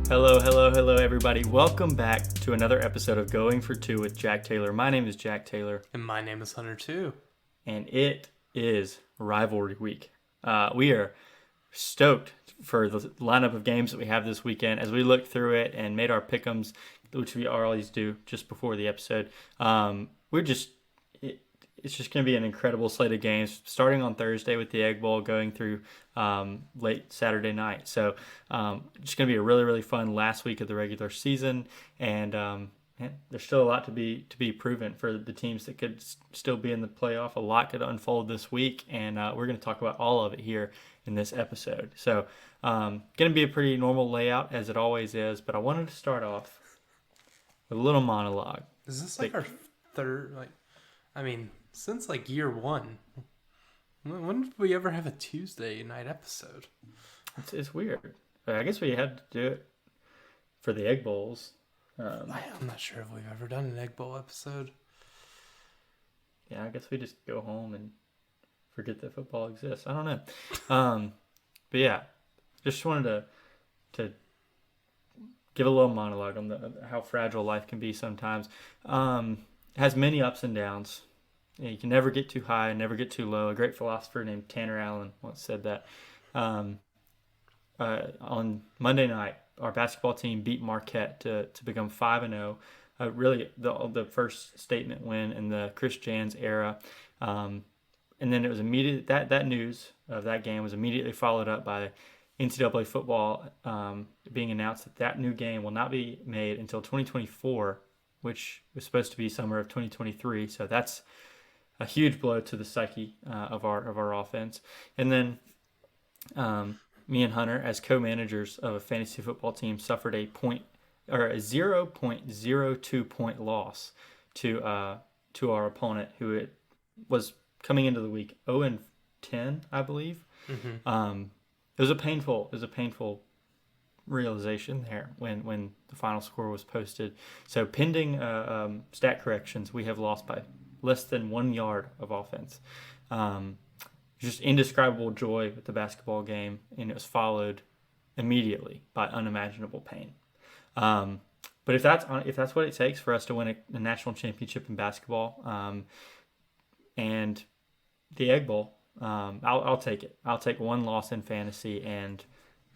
Hello, everybody. Welcome back to another episode of Going for Two with Jack Taylor. My name is Jack Taylor. And my name is Hunter too. And it is rivalry week. We are stoked for the lineup of games that we have this weekend as we looked through it and made our pick'ems, which we always do just before the episode. It's just going to be an incredible slate of games, starting on Thursday with the Egg Bowl, going through late Saturday night. So it's going to be a really, really fun last week of the regular season, and there's still a lot to be proven for the teams that could still be in the playoff. A lot could unfold this week, and we're going to talk about all of it here in this episode. So going to be a pretty normal layout, as it always is, but I wanted to start off with a little monologue. Is this like our third, since like year one? When did we ever have a Tuesday night episode? It's weird. I guess we had to do it for the Egg Bowls. I'm not sure if we've ever done an Egg Bowl episode. Yeah, I guess we just go home and forget that football exists. I don't know. But yeah, just wanted to give a little monologue on how fragile life can be sometimes. It has many ups and downs. You can never get too high and never get too low. A great philosopher named Tanner Allen once said that. On Monday night, our basketball team beat Marquette to become 5-0. Really, the first statement win in the Chris Jans era. And then it was immediate. That news of that game was immediately followed up by NCAA football being announced that new game will not be made until 2024, which was supposed to be summer of 2023. So that's a huge blow to the psyche of our offense. And then me and Hunter, as co-managers of a fantasy football team, suffered a 0.02 point loss to our opponent, who it was coming into the week 0-10, I believe. Mm-hmm. It was a painful realization there when the final score was posted. So pending stat corrections, we have lost by less than 1 yard of offense. Just indescribable joy with the basketball game, and it was followed immediately by unimaginable pain. But if that's what it takes for us to win a national championship in basketball, and the Egg Bowl, I'll take it. I'll take one loss in fantasy and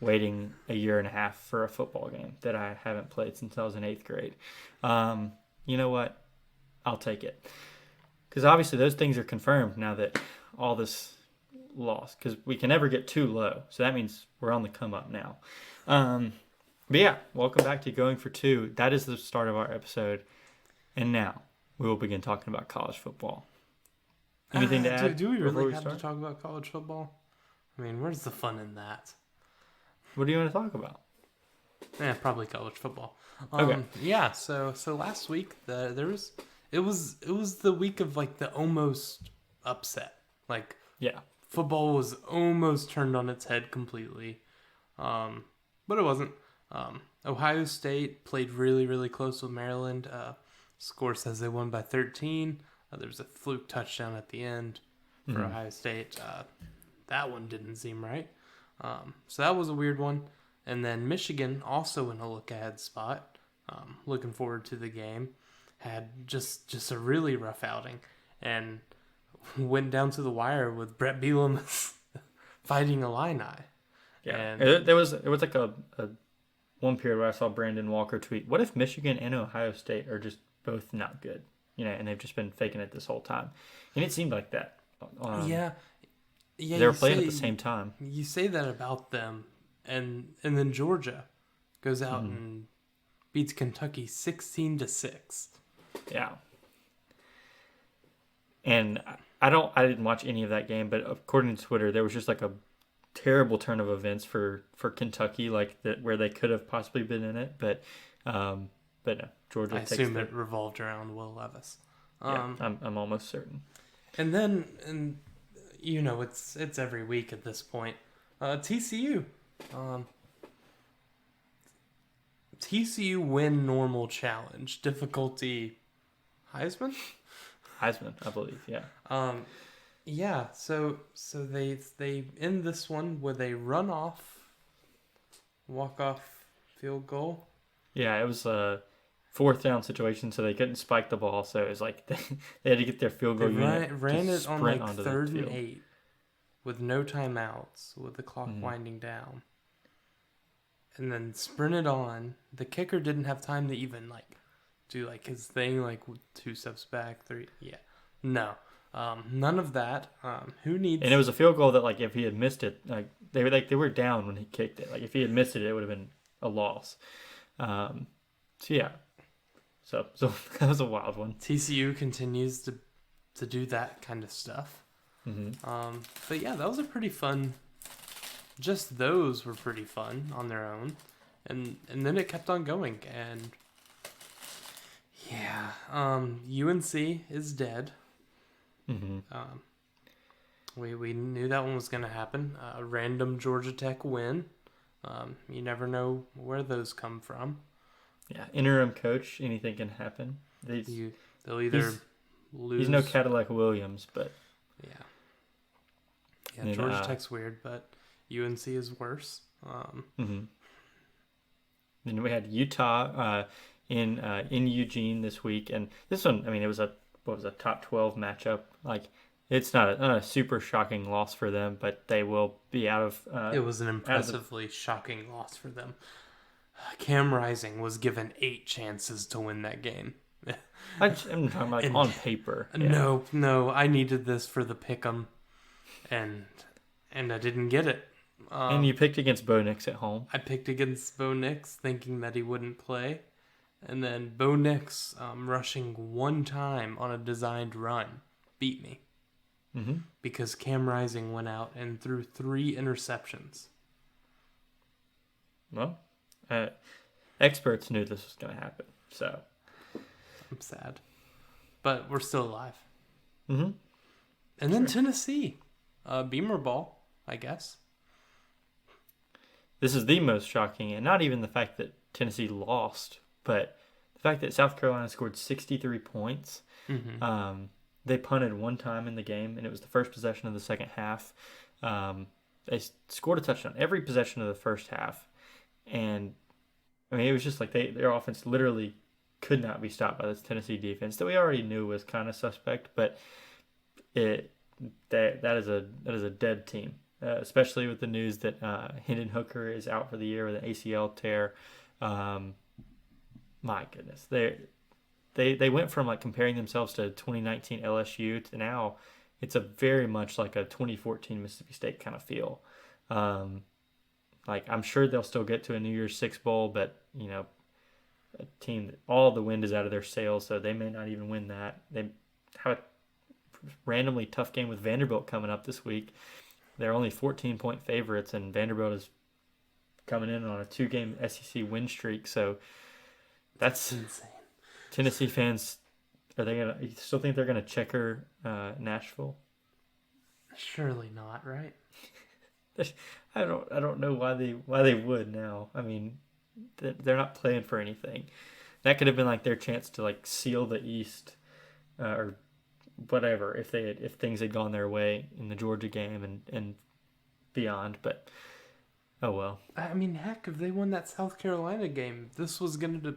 waiting a year and a half for a football game that I haven't played since I was in 8th grade. You know what? I'll take it. Because obviously those things are confirmed now that all this loss, because we can never get too low. So that means we're on the come up now. But yeah, welcome back to Going for Two. That is the start of our episode. And now we will begin talking about college football. Anything to add? Do we really have to talk about college football? I mean, where's the fun in that? What do you want to talk about? Yeah, probably college football. Okay. Yeah. So last week it was the week of like the almost upset. Like, yeah, football was almost turned on its head completely, but it wasn't. Ohio State played really, really close with Maryland. Score says they won by 13. There was a fluke touchdown at the end for Ohio State. That one didn't seem right. So that was a weird one. And then Michigan, also in a look-ahead spot, looking forward to the game, had just a really rough outing and went down to the wire with Brett Bielema fighting Illini. Yeah, and there was like a one period where I saw Brandon Walker tweet, "What if Michigan and Ohio State are just both not good? And they've just been faking it this whole time." And it seemed like that. Yeah. They were playing at the same time. You say that about them, and then Georgia goes out and beats Kentucky 16-6. Yeah. And I didn't watch any of that game, but according to Twitter, there was just like a terrible turn of events for Kentucky, like that, where they could have possibly been in it, but no, Georgia. I assume it revolved around Will Levis. Yeah, I'm almost certain. And then, it's every week at this point. TCU. TCU win normal challenge difficulty. Heisman, I believe. Yeah. Yeah. So they end this one with a walk off field goal. Yeah, it was a fourth down situation, so they couldn't spike the ball. So it was like they had to get their field goal unit ran to it on sprint like onto third the and field. 8 with no timeouts, with the clock winding down. And then sprinted on. The kicker didn't have time to even like do like his thing, like 2 steps back, 3. Yeah, no, none of that. Who needs? And it was a field goal that, like, if he had missed it, they were down when he kicked it. Like, if he had missed it, it would have been a loss. So yeah, so that was a wild one. TCU continues to do that kind of stuff. But yeah, that was a pretty fun. Just those were pretty fun on their own, and then it kept on going, and yeah, UNC is dead. We knew that one was going to happen. A random Georgia Tech win. You never know where those come from. Yeah, interim coach, anything can happen. They'll either lose. He's no Cadillac Williams, but yeah. Georgia Tech's weird, but UNC is worse. Then we had Utah in Eugene this week, and this one, I mean, it was a top 12 matchup. Like, it's not a super shocking loss for them, but they will be out of. It was an impressively shocking loss for them. Cam Rising was given 8 chances to win that game. I'm talking about on paper. Yeah. No, I needed this for the pick'em, and I didn't get it. And you picked against Bo Nix at home. I picked against Bo Nix, thinking that he wouldn't play, and then Bo Nix, rushing 1 time on a designed run, beat me. Because Cam Rising went out and threw 3 interceptions. Well, experts knew this was going to happen, so I'm sad, but we're still alive. And then Tennessee, Beamer ball, I guess. This is the most shocking, and not even the fact that Tennessee lost, but the fact that South Carolina scored 63 points. They punted 1 time in the game, and it was the first possession of the second half. They scored a touchdown every possession of the first half, and I mean, it was just like their offense literally could not be stopped by this Tennessee defense that we already knew was kind of suspect, but that is a dead team. Especially with the news that Hendon Hooker is out for the year with an ACL tear. My goodness, they went from like comparing themselves to 2019 LSU to now it's a very much like a 2014 Mississippi State kind of feel. Like, I'm sure they'll still get to a New Year's Six bowl, but you know, a team that all the wind is out of their sails, so they may not even win that. They have a randomly tough game with Vanderbilt coming up this week. They're only 14-point favorites, and Vanderbilt is coming in on a 2-game SEC win streak. So that's insane. Tennessee fans, you still think they're gonna checker Nashville? Surely not, right? I don't know why they would now. I mean, they're not playing for anything. That could have been like their chance to like seal the East, or whatever, if things had gone their way in the Georgia game and beyond, but oh well. I mean, heck, if they won that South Carolina game, this was gonna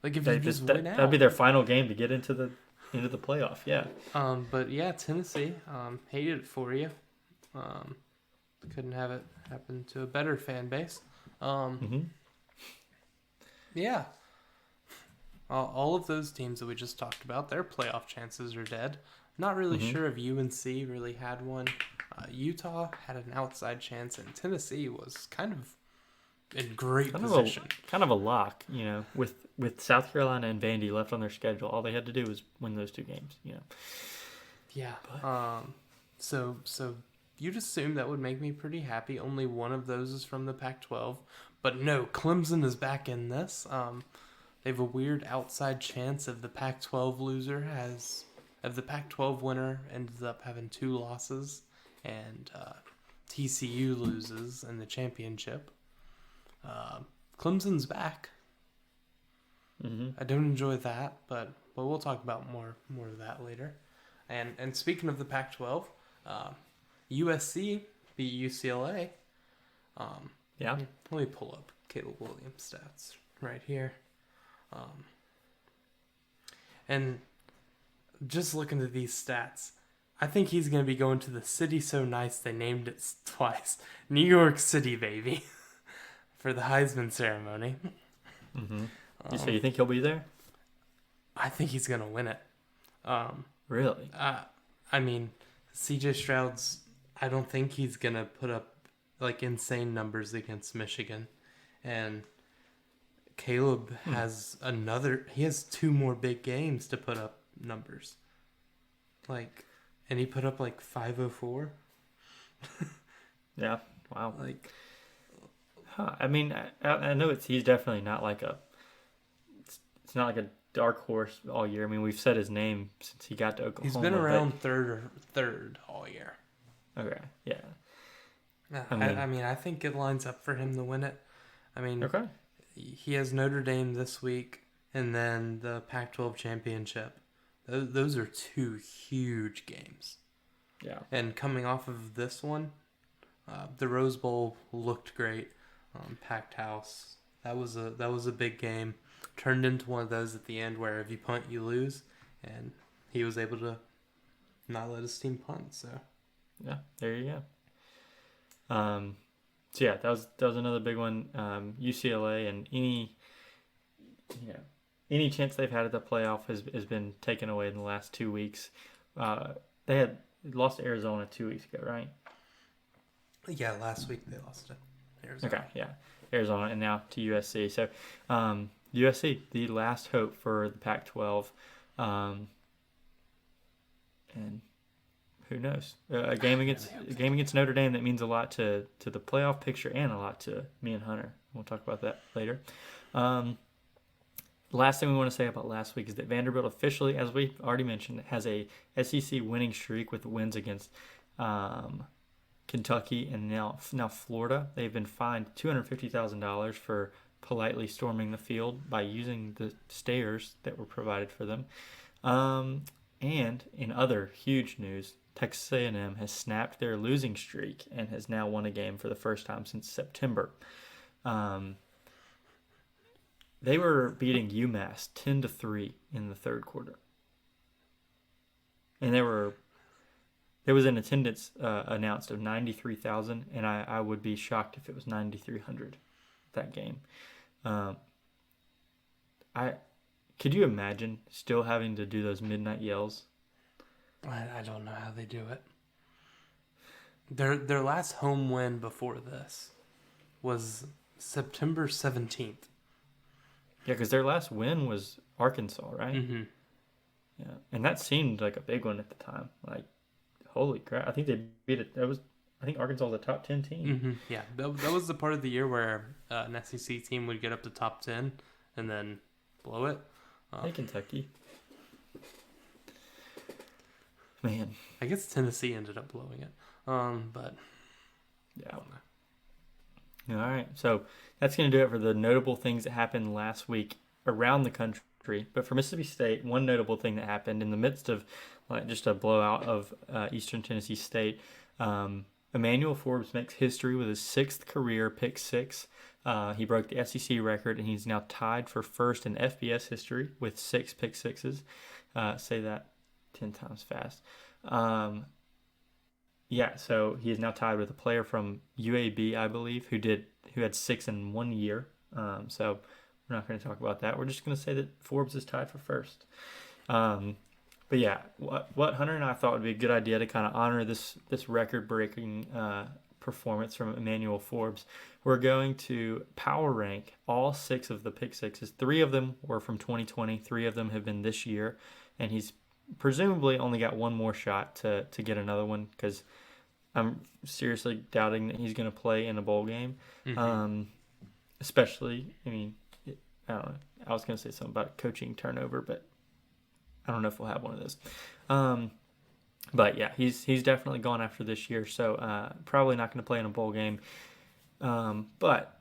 like if they just win out. That'd be their final game to get into the playoff, yeah. But yeah, Tennessee, hated it for you. Couldn't have it happen to a better fan base. Yeah. All of those teams that we just talked about, their playoff chances are dead. Not really sure if UNC really had one. Utah had an outside chance, and Tennessee was kind of in great position. Kind of a lock, you know, with South Carolina and Vandy left on their schedule. All they had to do was win those 2 games, you know. Yeah. But. So you'd assume that would make me pretty happy. Only one of those is from the Pac-12, but no, Clemson is back in this. They have a weird outside chance if the Pac-12 winner ends up having 2 losses and TCU loses in the championship. Clemson's back. I don't enjoy that, but we'll talk about more of that later. And speaking of the Pac-12, USC beat UCLA. Yeah. Let me pull up Caleb Williams stats right here. And just looking at these stats, I think he's going to be going to the city so nice they named it twice. New York City, baby, for the Heisman ceremony. Mm-hmm. So you think he'll be there? I think he's going to win it. Really? I mean, CJ Stroud's, I don't think he's going to put up like insane numbers against Michigan. And Caleb has he has 2 more big games to put up numbers. And he put up like 504. Yeah. Wow. I mean, I know he's definitely not like it's not like a dark horse all year. I mean, we've said his name since he got to Oklahoma. He's been around third all year. Okay. Yeah. I mean, I think it lines up for him to win it. I mean, okay. He has Notre Dame this week, and then the Pac-12 championship. Those are 2 huge games. Yeah. And coming off of this one, the Rose Bowl looked great. Packed house. That was a big game. Turned into one of those at the end where if you punt, you lose, and he was able to not let his team punt. So. Yeah, there you go. So yeah, that was another big one. UCLA and any chance they've had at the playoff has been taken away in the last 2 weeks. They had lost to Arizona 2 weeks ago, right? Yeah, last week they lost to Arizona. Okay, yeah, Arizona, and now to USC. So USC, the last hope for the Pac-12, and who knows? A game against Notre Dame that means a lot to the playoff picture and a lot to me and Hunter. We'll talk about that later. Last thing we want to say about last week is that Vanderbilt officially, as we already mentioned, has a SEC winning streak with wins against Kentucky and now Florida. They've been fined $250,000 for politely storming the field by using the stairs that were provided for them. And in other huge news, Texas A&M has snapped their losing streak and has now won a game for the first time since September. They were beating UMass 10-3 in the third quarter, and there was an attendance announced of 93,000, and I would be shocked if it was 9,300 that game. Could you imagine still having to do those midnight yells? I don't know how they do it. Their last home win before this was September 17th. Yeah, because their last win was Arkansas, right? Mm-hmm. Yeah, and that seemed like a big one at the time. Like, holy crap! I think they beat it. I think Arkansas was a top 10 team. Mm-hmm. Yeah, that was the part of the year where an SEC team would get up to top 10 and then blow it. Hey, Kentucky. Man. I guess Tennessee ended up blowing it. But yeah. All right. So that's going to do it for the notable things that happened last week around the country. But for Mississippi State, one notable thing that happened in the midst of just a blowout of Eastern Tennessee State, Emmanuel Forbes makes history with his 6th career pick six. He broke the SEC record, and he's now tied for first in FBS history with 6 pick sixes. Say that 10 times fast. Yeah, so he is now tied with a player from UAB, I believe, who had 6 in 1 year. So we're not going to talk about that. We're just going to say that Forbes is tied for first. But yeah, what Hunter and I thought would be a good idea to kind of honor this record-breaking performance from Emmanuel Forbes, we're going to power rank all 6 of the pick sixes. 3 of them were from 2020. 3 of them have been this year, and he's presumably only got one more shot to get another one, because I'm seriously doubting that he's going to play in a bowl game. Mm-hmm. Especially, I mean, I don't know. I was going to say something about coaching turnover, but I don't know if we'll have one of those. But yeah, he's definitely gone after this year, so probably not going to play in a bowl game. But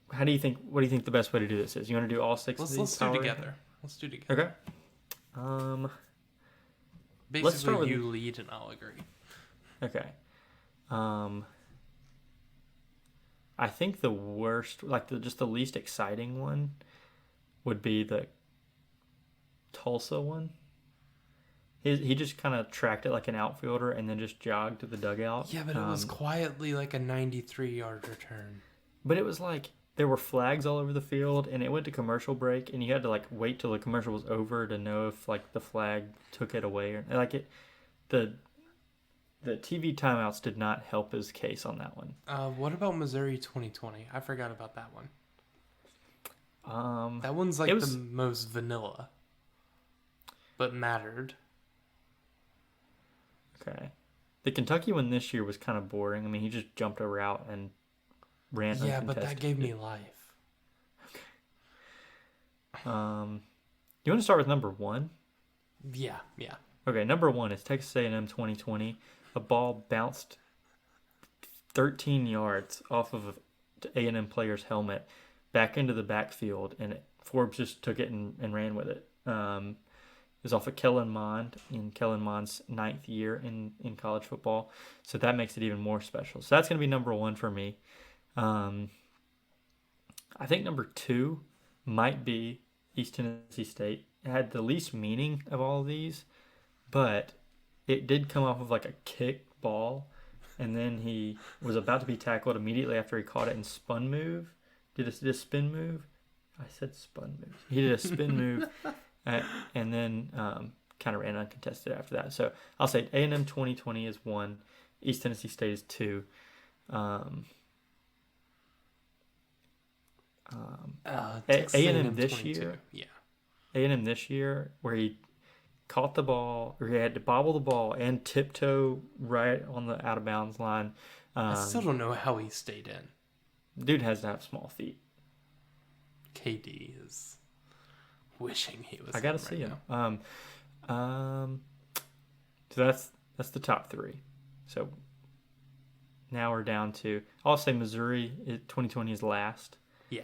what do you think the best way to do this is? You want to do all 6 of these? Let's do together. Let's do together. Okay. Basically, let's start with you lead and I'll agree. Okay. I think the worst, like just the least exciting one, would be the Tulsa one. He just kind of tracked it like an outfielder and then just jogged to the dugout. Yeah, but it was quietly like a 93-yard return. But it was like there were flags all over the field, and it went to commercial break, and you had to like wait till the commercial was over to know if like the flag took it away or like it. The TV timeouts did not help his case on that one. What about Missouri 2020? I forgot about that one. Um, That one's like the most vanilla, but mattered. Okay. The Kentucky one this year was kind of boring. I mean, he just jumped a route and ran Yeah, uncontested. but that gave me life. Okay. You want to start with number 1? Yeah. Okay, number 1 is Texas A&M 2020. A ball bounced 13 yards off of an A&M player's helmet back into the backfield, and Forbes just took it and ran with it. It was off of Kellen Mond in Kellen Mond's 9th year in college football. So that makes it even more special. So that's going to be number 1 for me. I think number 2 might be East Tennessee State. It had the least meaning of all of these, but it did come off of like a kick ball, and then he was about to be tackled immediately after he caught it and spun move. Did a spin move? I said spun move. He did a spin move. And then kind of ran uncontested after that. So I'll say A&M 2020 is 1. East Tennessee State is 2. A&M this year. Yeah. A&M this year, where he caught the ball, or he had to bobble the ball and tiptoe right on the out of bounds line. I still don't know how he stayed in. Dude has to have small feet. KD is wishing he was. I gotta see him. So that's the top 3. So now we're down to, I'll say Missouri 2020 is last. Yeah.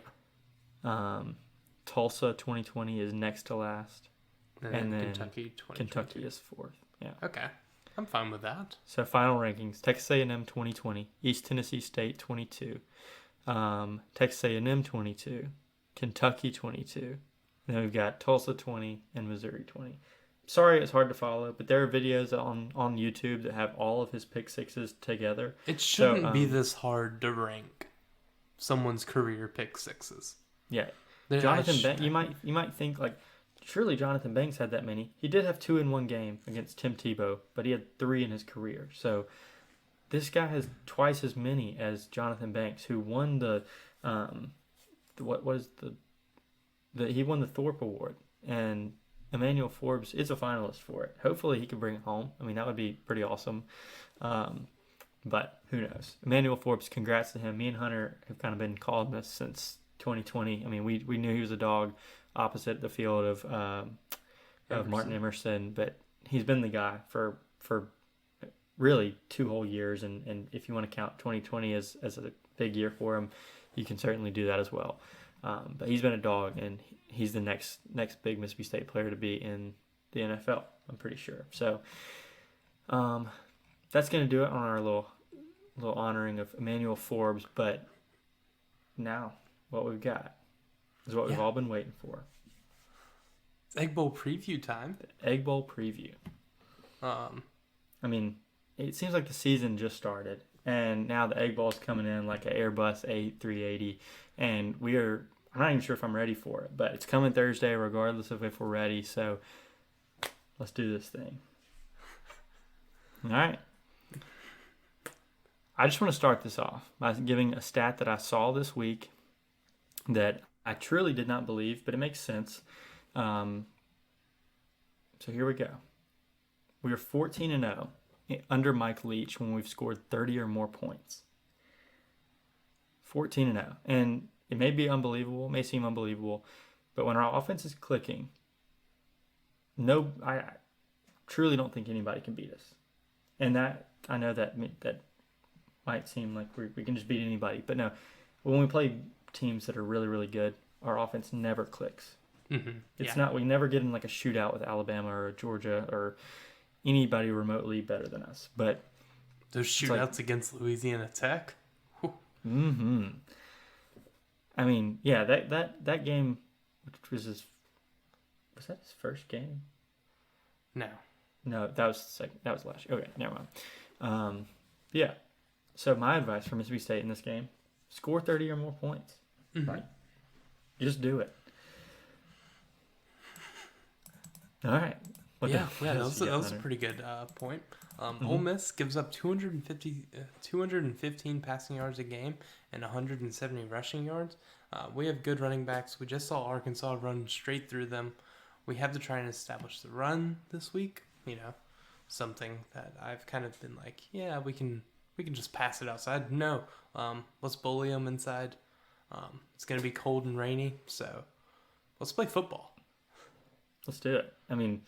Tulsa 2020 is next to last. And then Kentucky is 4th. Yeah. Okay. I'm fine with that. So final rankings: Texas A&M 2020, East Tennessee State 22, Texas A&M 22, Kentucky 22. And then we've got Tulsa 20 and Missouri 20. Sorry, it's hard to follow, but there are videos on YouTube that have all of his pick sixes together. It shouldn't be this hard to rank someone's career pick sixes. Yeah, Jonathan Banks. You might think like, surely Jonathan Banks had that many. He did have 2 in one game against Tim Tebow, but he had 3 in his career. So this guy has twice as many as Jonathan Banks, who won he won the Thorpe Award, and Emmanuel Forbes is a finalist for it. Hopefully he can bring it home. I mean, that would be pretty awesome. But who knows? Emmanuel Forbes, congrats to him. Me and Hunter have kind of been calling this since 2020. I mean, we knew he was a dog opposite the field of Martin Emerson, but he's been the guy for really 2 whole years. And if you want to count 2020 as a big year for him, you can certainly do that as well. But he's been a dog, and he's the next big Mississippi State player to be in the NFL, I'm pretty sure. So that's going to do it on our little honoring of Emmanuel Forbes. But now what we've got is what we've all been waiting for. It's Egg Bowl preview time. The Egg Bowl preview. I mean, it seems like the season just started, and now the Egg Bowl is coming in like an Airbus A380, and I'm not even sure if I'm ready for it, but it's coming Thursday regardless of if we're ready, so let's do this thing. All right. I just want to start this off by giving a stat that I saw this week that I truly did not believe, but it makes sense. So here we go. We are 14-0 under Mike Leach when we've scored 30 or more points. 14-0. And it may be unbelievable, may seem unbelievable, but when our offense is clicking, I truly don't think anybody can beat us. And that, I know that might seem like we can just beat anybody, but no. When we play teams that are really, really good, our offense never clicks. Mm-hmm. It's not, we never get in like a shootout with Alabama or Georgia or anybody remotely better than us. But those shootouts against Louisiana Tech? Mm-hmm. I mean, yeah, that game, which was that his first game? No. No, that was second. That was last year. Okay, never mind. Yeah. So my advice for Mississippi State in this game: score 30 or more points. Mm-hmm. Like, just do it. All right. That was a pretty good point. Ole Miss gives up 215 passing yards a game and 170 rushing yards. We have good running backs. We just saw Arkansas run straight through them. We have to try and establish the run this week. Something that I've kind of been like, yeah, we can just pass it outside. No, let's bully them inside. It's gonna be cold and rainy, so let's play football. Let's do it. I mean,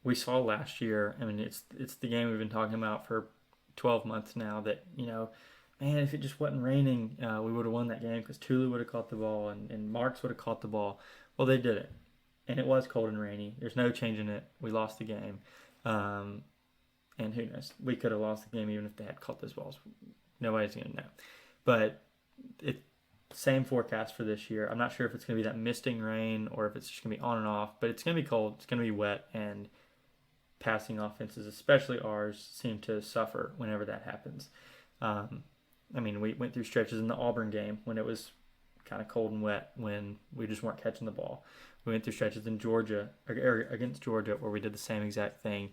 we saw last year. I mean, it's the game we've been talking about for 12 months now. That man, if it just wasn't raining, we would have won that game because Tulu would have caught the ball and Marks would have caught the ball. Well, they did it, and it was cold and rainy. There's no changing it. We lost the game, and who knows? We could have lost the game even if they had caught those balls. Nobody's gonna know. But same forecast for this year. I'm not sure if it's going to be that misting rain or if it's just going to be on and off, but it's going to be cold. It's going to be wet, and passing offenses, especially ours, seem to suffer whenever that happens. I mean, we went through stretches in the Auburn game when it was kind of cold and wet when we just weren't catching the ball. We went through stretches in Georgia, or against Georgia, where we did the same exact thing.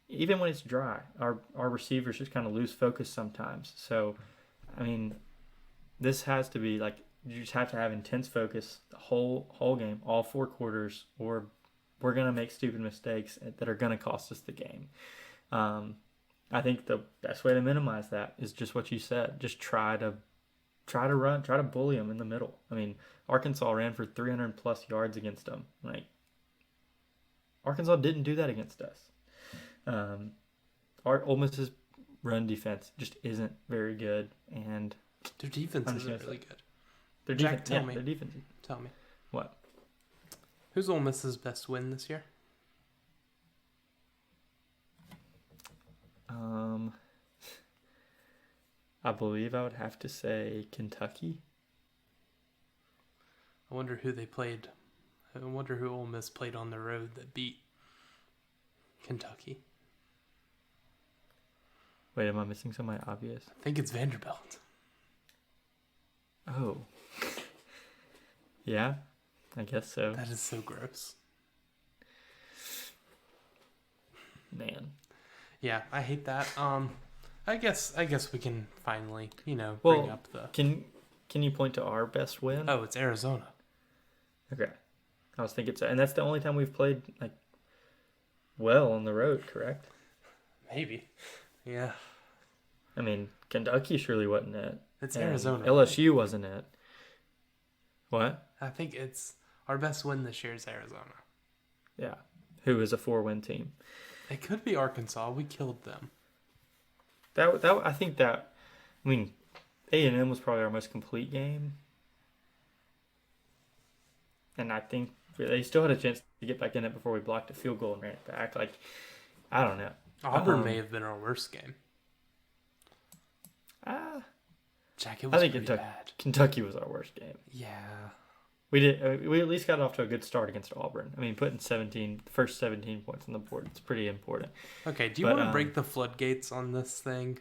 Even when it's dry, our receivers just kind of lose focus sometimes. So, I mean, this has to be like, you just have to have intense focus the whole game, all 4 quarters, or we're going to make stupid mistakes that are going to cost us the game. I think the best way to minimize that is just what you said. Just try to run, try to bully them in the middle. I mean, Arkansas ran for 300 plus yards against them. Like, Arkansas didn't do that against us. Our Ole Miss's run defense just isn't very good, and their defense isn't really good. Their Jack, defense, their defense. Tell me. What? Who's Ole Miss's best win this year? I believe I would have to say Kentucky. I wonder who they played. I wonder who Ole Miss played on the road that beat Kentucky. Wait, am I missing somebody obvious? I think it's Vanderbilt. Oh. Yeah, I guess so. That is so gross. Man. Yeah, I hate that. I guess we can finally, bring up the... Can you point to our best win? Oh, it's Arizona. Okay. I was thinking so. And that's the only time we've played, well on the road, correct? Maybe. Yeah. I mean, Kentucky surely wasn't it. It's Arizona. LSU wasn't it. What? I think it's our best win this year is Arizona. Yeah. Who is a 4-win team. It could be Arkansas. We killed them. I think that, I mean, A&M was probably our most complete game. And I think they still had a chance to get back in it before we blocked a field goal and ran it back. I don't know. Auburn may have been our worst game. Jack, it was pretty bad. Kentucky was our worst game. Yeah. We at least got off to a good start against Auburn. I mean, putting the first 17 points on the board, it's pretty important. Okay, do you want to break the floodgates on this thing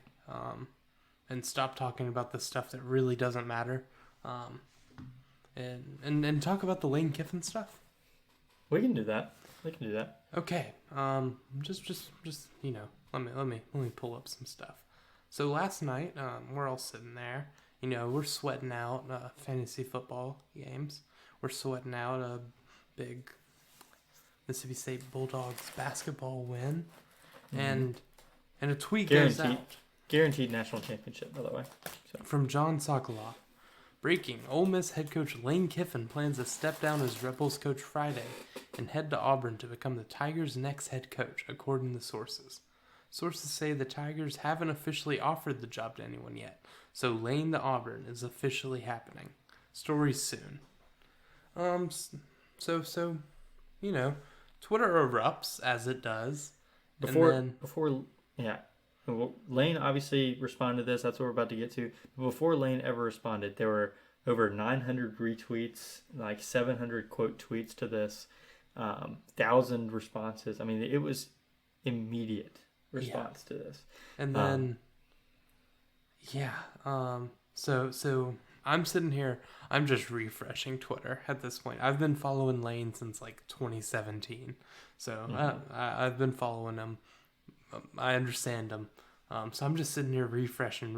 and stop talking about the stuff that really doesn't matter and talk about the Lane Kiffin stuff? We can do that. Okay. Just let me pull up some stuff. So last night, we're all sitting there. We're sweating out fantasy football games. We're sweating out a big Mississippi State Bulldogs basketball win, and a tweet goes out. Guaranteed national championship, by the way. From John Sokoloff. Breaking: Ole Miss head coach Lane Kiffin plans to step down as Rebels coach Friday and head to Auburn to become the Tigers' next head coach, according to sources. Sources say the Tigers haven't officially offered the job to anyone yet, so Lane to Auburn is officially happening. Story soon. Before Twitter erupts as it does. Before Well, Lane obviously responded to this. That's what we're about to get to. But before Lane ever responded, there were over 900 retweets, like 700 quote tweets to this, 1,000 responses. I mean, it was immediate response to this. And then, so I'm sitting here. I'm just refreshing Twitter at this point. I've been following Lane since like 2017, so I've been following him. I understand him. So I'm just sitting here refreshing.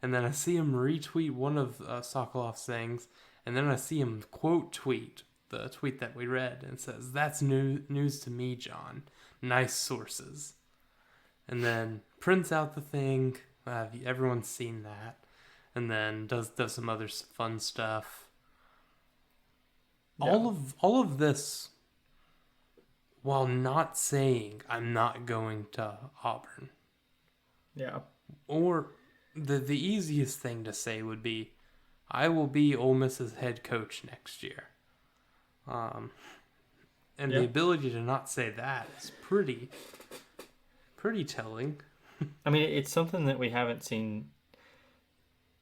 And then I see him retweet one of Sokolov's things. And then I see him quote tweet the tweet that we read. And it says, "That's news to me, John. Nice sources." And then prints out the thing. Everyone's seen that. And then does some other fun stuff. Yeah. All of this, while not saying I'm not going to Auburn. Yeah. Or the easiest thing to say would be, I will be Ole Miss's head coach next year. And the ability to not say that is pretty telling. I mean, it's something that we haven't seen.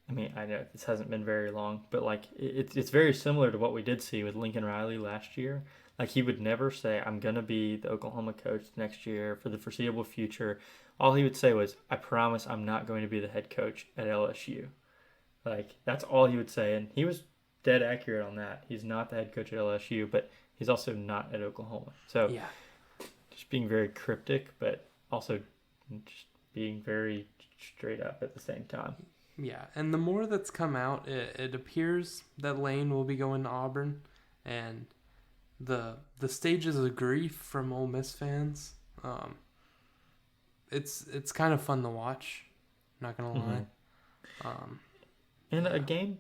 I mean, I know this hasn't been very long, but like it's very similar to what we did see with Lincoln Riley last year. Like, he would never say, "I'm going to be the Oklahoma coach next year for the foreseeable future." All he would say was, "I promise I'm not going to be the head coach at LSU." Like, that's all he would say. And he was dead accurate on that. He's not the head coach at LSU, but he's also not at Oklahoma. So, just being very cryptic, but also just being very straight up at the same time. Yeah, and the more that's come out, it appears that Lane will be going to Auburn, and the stages of grief from Ole Miss fans, it's kind of fun to watch. Not gonna lie. And a game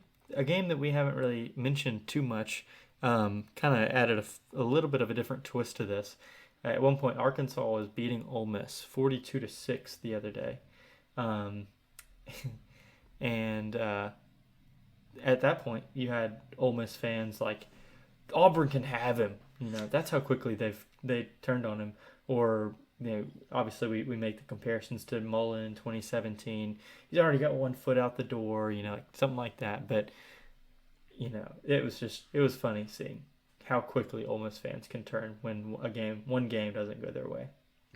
that we haven't really mentioned too much, kind of added a little bit of a different twist to this. At one point, Arkansas was beating Ole Miss 42-6 the other day. And at that point, you had Ole Miss fans like, Auburn can have him. You know, that's how quickly they turned on him. Or, you know, obviously we make the comparisons to Mullen in 2017. He's already got one foot out the door, you know, like something like that. But, you know, it was funny seeing how quickly Ole Miss fans can turn when one game doesn't go their way.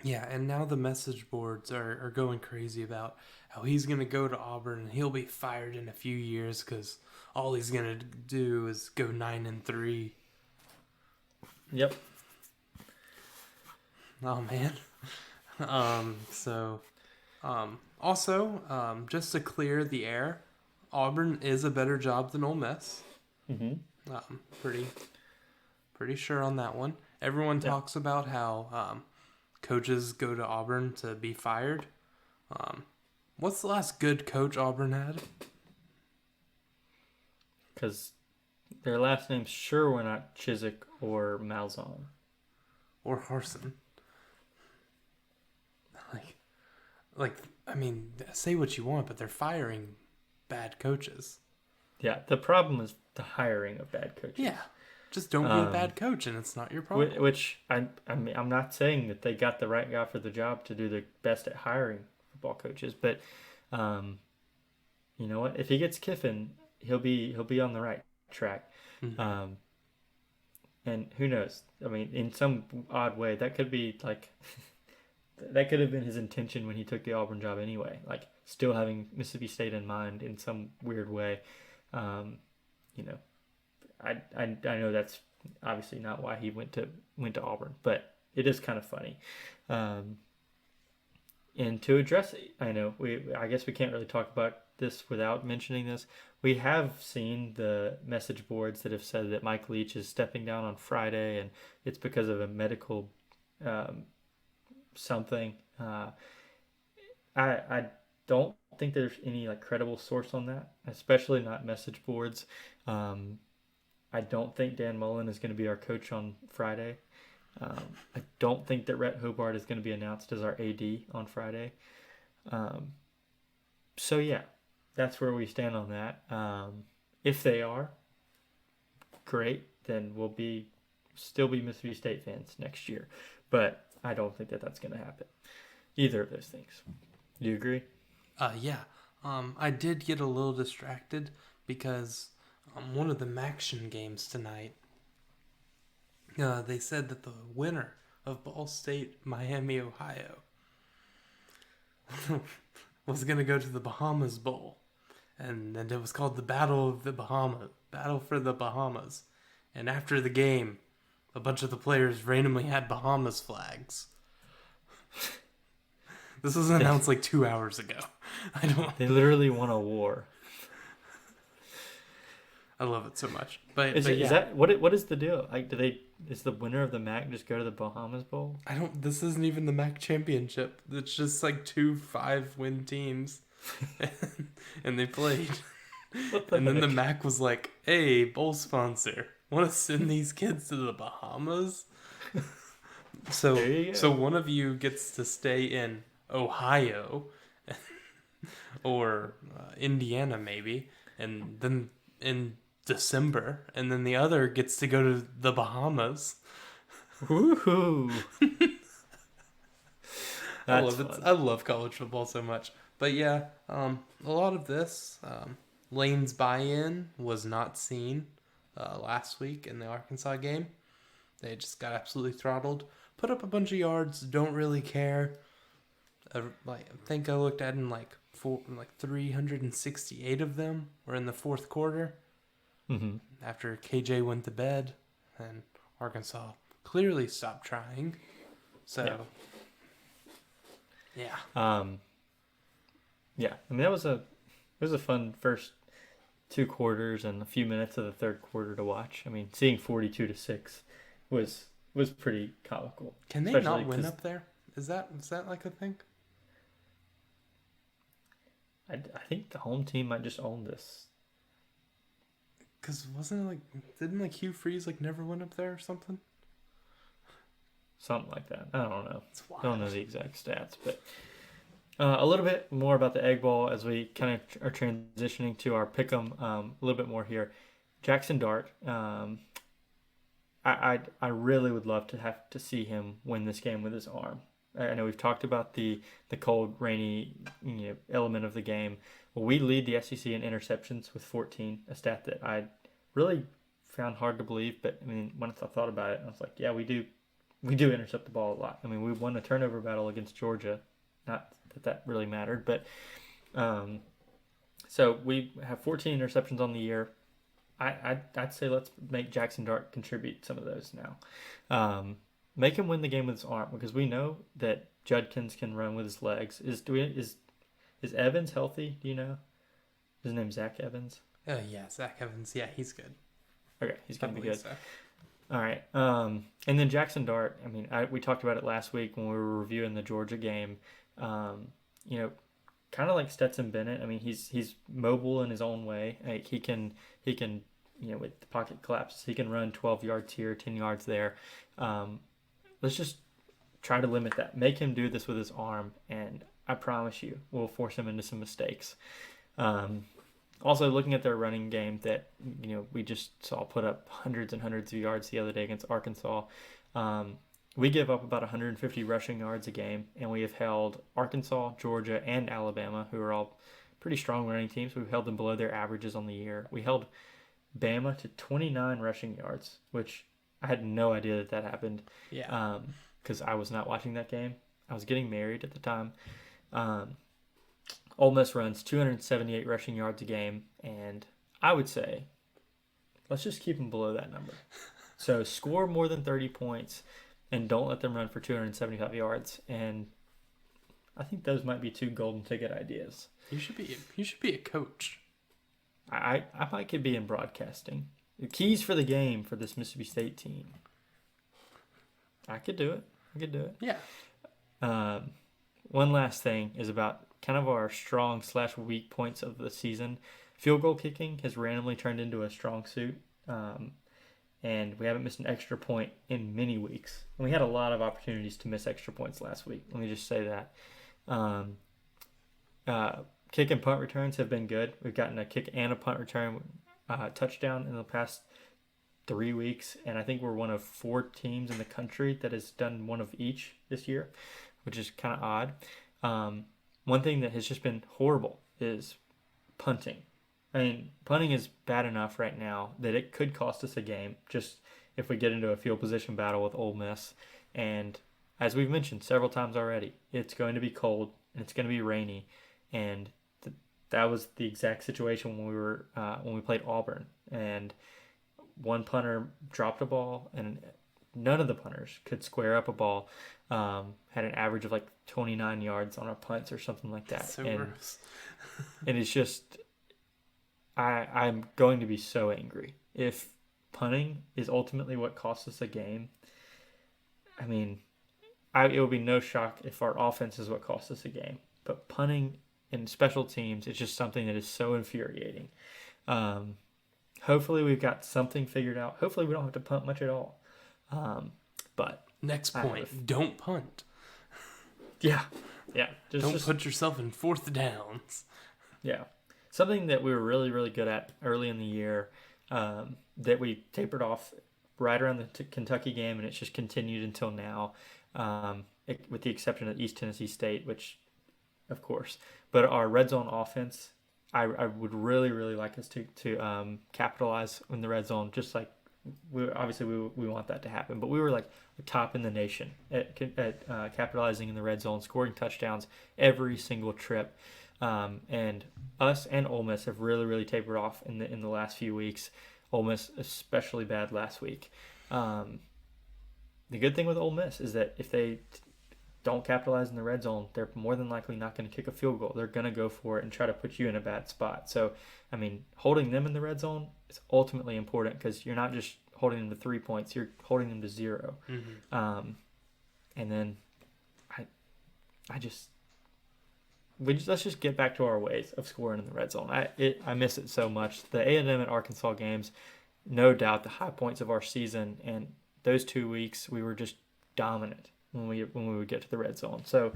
Yeah, and now the message boards are going crazy about how he's going to go to Auburn and he'll be fired in a few years because all he's going to do is go 9-3. Yep. Oh, man. Also, just to clear the air, Auburn is a better job than Ole Miss. Pretty sure on that one. Everyone talks about how coaches go to Auburn to be fired. What's the last good coach Auburn had? Because their last names sure were not Chiswick or Malzahn. Or Harsin. Like, I mean, say what you want, but they're firing bad coaches. Yeah, the problem is the hiring of bad coaches. Yeah, just don't be a bad coach, and it's not your problem. Which I mean, I'm not saying that they got the right guy for the job to do the best at hiring football coaches, but you know what? If he gets Kiffin, he'll be on the right track. And who knows? I mean, in some odd way, that could be like that could have been his intention when he took the Auburn job anyway. Like, still having Mississippi State in mind in some weird way. You know, I know that's obviously not why he went to Auburn, but it is kind of funny. And to address it, I guess we can't really talk about this without mentioning this. We have seen the message boards that have said that Mike Leach is stepping down on Friday, and it's because of a medical something. I don't think there's any like credible source on that, especially not message boards. I don't think Dan Mullen is going to be our coach on Friday. I don't think that Rhett Hobart is going to be announced as our AD on Friday. So yeah, that's where we stand on that. If they are, great, then we'll still be Mississippi State fans next year. But I don't think that that's going to happen. either of those things. Do you agree? Yeah. I did get a little distracted because one of the Maction games tonight, they said that the winner of Ball State, Miami, Ohio, was going to go to the Bahamas Bowl. And it was called the Battle of the Bahamas, Battle for the Bahamas. And after the game, a bunch of the players randomly had Bahamas flags. This was announced like 2 hours ago. They literally won a war. I love it so much. But is that what is the deal? Like, is the winner of the MAC just go to the Bahamas Bowl? This isn't even the MAC championship. It's just like 2 5-win teams. And they played. And then the MAC was like, "Hey, bowl sponsor, want to send these kids to the Bahamas?" So one of you gets to stay in Ohio or Indiana maybe, and then in December, and then the other gets to go to the Bahamas. Woohoo! I love it. I love college football so much. But yeah, a lot of this, Lane's buy-in was not seen last week in the Arkansas game. They just got absolutely throttled. Put up a bunch of yards, don't really care. I think I looked at in 368 of them were in the fourth quarter. Mm-hmm. After KJ went to bed, and Arkansas clearly stopped trying. So, yeah. Yeah. I mean, it was a fun first 2 quarters and a few minutes of the third quarter to watch. I mean, seeing 42-6 was pretty comical. Can they not win up there? Is that like a thing? I think the home team might just own this. Because didn't Hugh Freeze never win up there or something? Something like that. I don't know. I don't know the exact stats, but a little bit more about the Egg Bowl as we kind of are transitioning to our pick'em a little bit more here. Jackson Dart. I really would love to have to see him win this game with his arm. I know we've talked about the cold, rainy element of the game. Well, we lead the SEC in interceptions with 14, a stat that I really found hard to believe. But I mean, when I thought about it, I was like, yeah, we do intercept the ball a lot. I mean, we won a turnover battle against Georgia. Not that really mattered, but so we have 14 interceptions on the year. I'd say let's make Jackson Dart contribute some of those now. Make him win the game with his arm, because we know that Judkins can run with his legs. Is Evans healthy? Do you know? His name's Zach Evans. Yeah, Zach Evans. Yeah, he's good. Okay, he's gonna be good. So. All right. And then Jackson Dart. I mean, we talked about it last week when we were reviewing the Georgia game. Kind of like Stetson Bennett. I mean, he's mobile in his own way. Like he can with the pocket collapses, he can run 12 yards here, 10 yards there. Let's just try to limit that. Make him do this with his arm, and I promise you, we'll force him into some mistakes. Also, looking at their running game that we just saw put up hundreds and hundreds of yards the other day against Arkansas. We give up about 150 rushing yards a game, and we have held Arkansas, Georgia, and Alabama, who are all pretty strong running teams. We've held them below their averages on the year. We held Bama to 29 rushing yards, which I had no idea that happened. Yeah. Because I was not watching that game. I was getting married at the time. Ole Miss runs 278 rushing yards a game, and I would say let's just keep them below that number. So score more than 30 points, and don't let them run for 275 yards. And I think those might be 2 golden ticket ideas. You should be a coach. I might could be in broadcasting. The keys for the game for this Mississippi State team. I could do it. Yeah. One last thing is about kind of our strong/weak points of the season. Field goal kicking has randomly turned into a strong suit. And we haven't missed an extra point in many weeks. And we had a lot of opportunities to miss extra points last week. Let me just say that. Kick and punt returns have been good. We've gotten a kick and a punt return touchdown in the past 3 weeks. And I think we're one of 4 teams in the country that has done one of each this year. which is kind of odd. One thing that has just been horrible is punting. I mean, punting is bad enough right now that it could cost us a game just if we get into a field position battle with Ole Miss. And as we've mentioned several times already, it's going to be cold and it's going to be rainy. And that was the exact situation when we played Auburn. And one punter dropped a ball, and none of the punters could square up a ball. Had an average of like 29 yards on our punts or something like that. So gross. And it's just, I'm going to be so angry if punting is ultimately what costs us a game. I mean, it would be no shock if our offense is what costs us a game, but punting and special teams, it's just something that is so infuriating. Hopefully we've got something figured out. Hopefully we don't have to punt much at all. But next point, don't punt. Yeah. Don't put yourself in fourth downs. Yeah. Something that we were really, really good at early in the year that we tapered off right around the Kentucky game, and it's just continued until now, with the exception of East Tennessee State, which, of course. But our red zone offense, I would really, really like us to capitalize in the red zone, just like we want that to happen. But we were like top in the nation at capitalizing in the red zone, scoring touchdowns every single trip. And us and Ole Miss have really, really tapered off in the last few weeks. Ole Miss especially bad last week. The good thing with Ole Miss is that if they don't capitalize in the red zone, they're more than likely not going to kick a field goal. They're going to go for it and try to put you in a bad spot. So, I mean, holding them in the red zone is ultimately important because you're not just holding them to 3 points, you're holding them to 0. Mm-hmm. And then let's just get back to our ways of scoring in the red zone. I miss it so much. The A&M and Arkansas games, no doubt the high points of our season, and those 2 weeks we were just dominant when we would get to the red zone. So,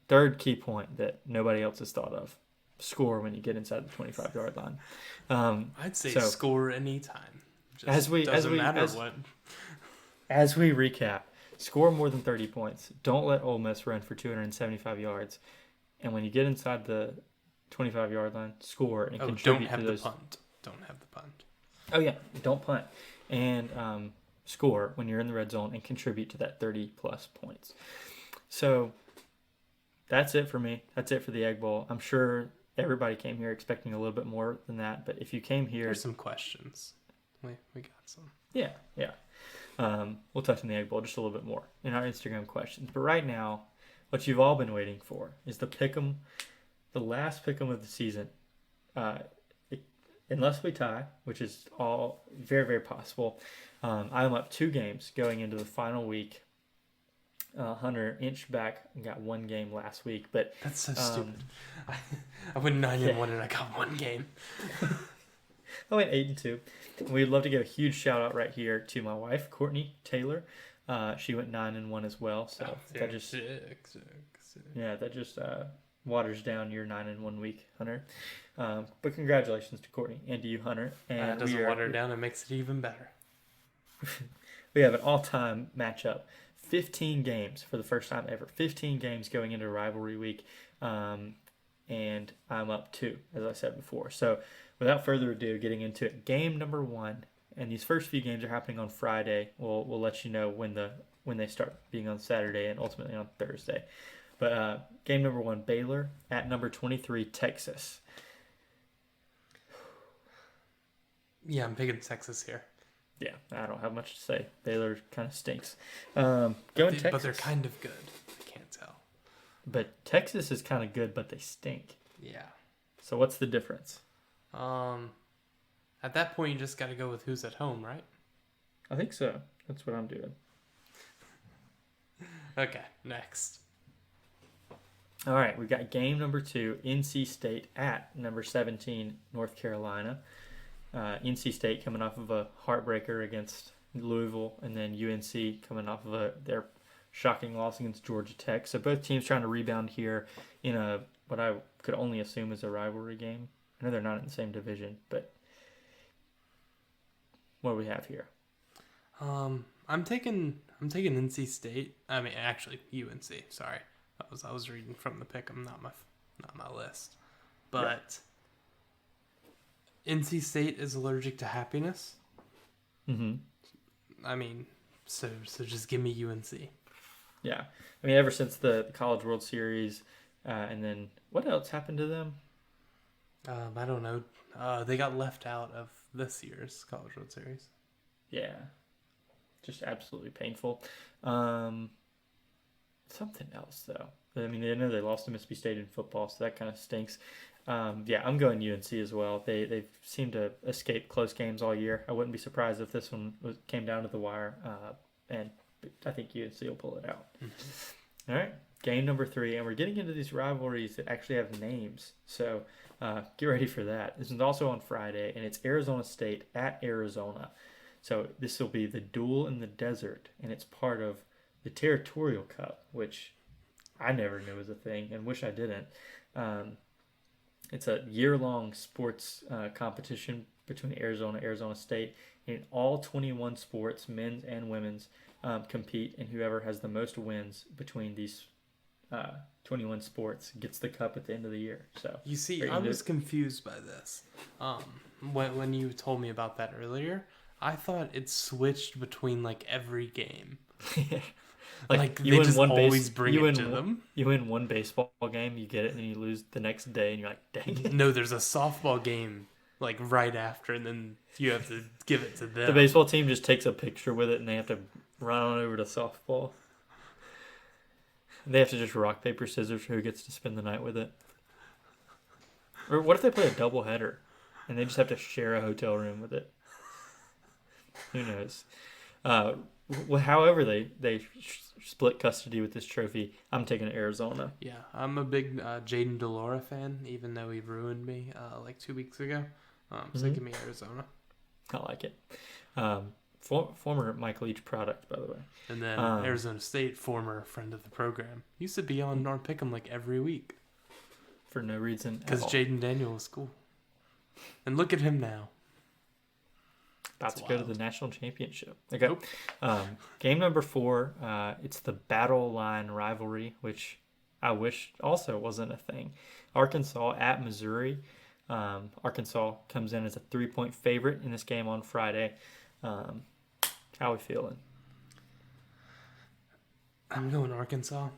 third key point that nobody else has thought of: score when you get inside the 25-yard line. I'd say score anytime. As we recap, score more than 30 points. Don't let Ole Miss run for 275 yards. And when you get inside the 25-yard line, score and contribute to those. Don't have the punt. Oh yeah, don't punt. And score when you're in the red zone and contribute to that 30-plus points. So that's it for me. That's it for the Egg Bowl. I'm sure everybody came here expecting a little bit more than that, but if you came here... There's some questions. We got some. Yeah. We'll touch on the Egg Bowl just a little bit more in our Instagram questions. But right now, what you've all been waiting for is the pick'em, the last pick'em of the season. Unless we tie, which is all very, very possible. I'm up 2 games going into the final week. Hunter inched back and got 1 game last week, but that's so stupid. I went 9-1 and I got 1 game. I went 8-2. We'd love to give a huge shout out right here to my wife, Courtney Taylor. She went 9-1 as well. So that just waters down your 9-1 week, Hunter. But congratulations to Courtney and to you, Hunter. And it doesn't water down; it makes it even better. We have an all-time matchup. 15 games for the first time ever. 15 games going into rivalry week. And I'm up 2, as I said before. So without further ado, getting into it. Game number 1. And these first few games are happening on Friday. We'll let you know when they start being on Saturday and ultimately on Thursday. But game number 1, Baylor at number 23, Texas. Yeah, I'm picking Texas here. Yeah, I don't have much to say. Baylor kind of stinks. Texas. But they're kind of good. I can't tell. But Texas is kind of good, but they stink. Yeah. So what's the difference? At that point, you just got to go with who's at home, right? I think so. That's what I'm doing. Okay, next. All right, we've got game number 2, NC State at number 17, North Carolina. NC State coming off of a heartbreaker against Louisville, and then UNC coming off of their shocking loss against Georgia Tech. So both teams trying to rebound here in what I could only assume is a rivalry game. I know they're not in the same division, but what do we have here? I'm taking NC State. I mean, actually, UNC. Sorry, I was reading from the pick. Not my list, but NC State is allergic to happiness. Mm-hmm. I mean, so just give me UNC. Yeah, I mean, ever since the College World Series, and then what else happened to them? I don't know. They got left out of this year's College World Series. Yeah, just absolutely painful. Something else though. I mean, I know they lost to Mississippi State in football, so that kind of stinks. Yeah, I'm going UNC as well. They've seemed to escape close games all year. I wouldn't be surprised if this one came down to the wire, and I think UNC will pull it out. Mm-hmm. All right, game number 3, and we're getting into these rivalries that actually have names. So get ready for that. This is also on Friday, and it's Arizona State at Arizona. So this will be the duel in the desert, and it's part of the Territorial Cup, which I never knew was a thing and wish I didn't. It's a year-long sports competition between Arizona State. In all 21 sports, men's and women's, compete, and whoever has the most wins between these 21 sports gets the cup at the end of the year. So you see, I was confused by this. When you told me about that earlier, I thought it switched between like every game. Like you they win just one always bring it to them. You win one baseball game, you get it, and then you lose the next day, and you're like, dang it. No, there's a softball game like right after, and then you have to give it to them. The baseball team just takes a picture with it, and they have to run on over to softball. They have to just rock, paper, scissors who gets to spend the night with it. Or what if they play a doubleheader, and they just have to share a hotel room with it? Who knows? However they split custody with this trophy, I'm taking Arizona. Yeah, I'm a big Jaden Delora fan, even though he ruined me like 2 weeks ago. So give me Arizona. I like it. Former Mike Leach product, by the way. And then Arizona State, former friend of the program, used to be on our Pick'em like every week. For no reason because Jaden Daniel was cool. And look at him now. About to go to the national championship. Okay. Nope. Game number 4, it's the Battle Line rivalry, which I wish also wasn't a thing. Arkansas at Missouri. Arkansas comes in as a 3-point favorite in this game on Friday. How are we feeling? I'm going Arkansas.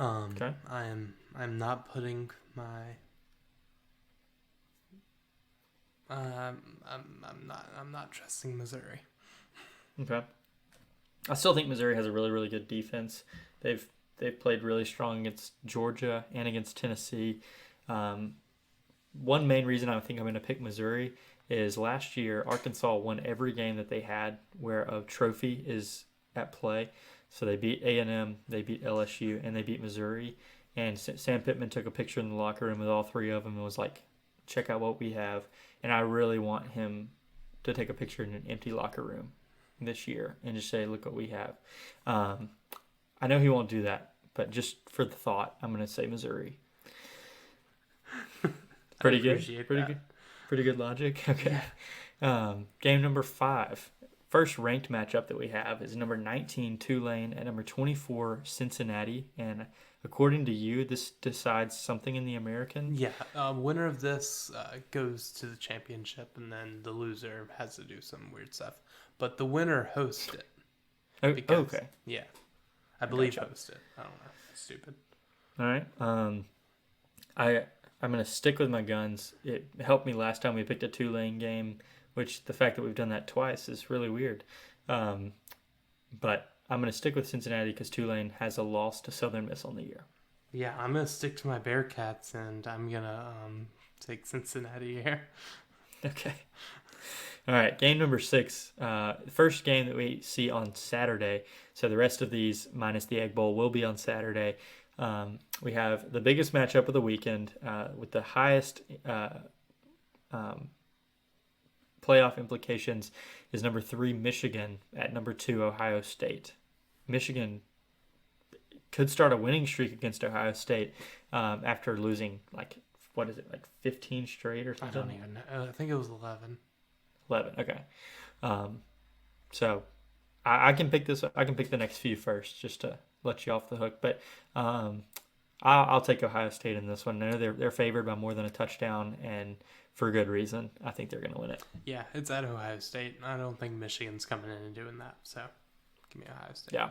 Okay. I'm not putting my I'm not trusting Missouri. Okay. I still think Missouri has a really, really good defense. They've played really strong against Georgia and against Tennessee. One main reason I think I'm going to pick Missouri is last year Arkansas won every game that they had where a trophy is at play. So they beat A&M, they beat LSU, and they beat Missouri. And Sam Pittman took a picture in the locker room with all 3 of them and was like, check out what we have. And I really want him to take a picture in an empty locker room this year and just say, look what we have. I know he won't do that, but just for the thought, I'm going to say Missouri. Pretty good. Pretty good logic. Okay. Game number 5. First ranked matchup that we have is number 19 Tulane and number 24 Cincinnati. And according to you, this decides something in the American? Yeah. Winner of this goes to the championship, and then the loser has to do some weird stuff. But the winner hosts it. Okay. Yeah. I believe host it. I don't know. It's stupid. All right. I'm going to stick with my guns. It helped me last time we picked a Tulane game, which the fact that we've done that twice is really weird. But I'm going to stick with Cincinnati because Tulane has a loss to Southern Miss on the year. Yeah, I'm going to stick to my Bearcats, and I'm going to take Cincinnati here. Okay. All right, game number 6. First game that we see on Saturday. So the rest of these, minus the Egg Bowl, will be on Saturday. We have the biggest matchup of the weekend with the highest playoff implications is number 3 Michigan at number 2 Ohio State. Michigan could start a winning streak against Ohio State after losing 15 straight or something? I don't even know. I think it was 11. 11, okay. So I can pick this. I can pick the next few first, just to let you off the hook. But I'll take Ohio State in this one. I know they're favored by more than a touchdown, and for good reason. I think they're going to win it. Yeah, it's at Ohio State. I don't think Michigan's coming in and doing that. So give me Ohio State. Yeah.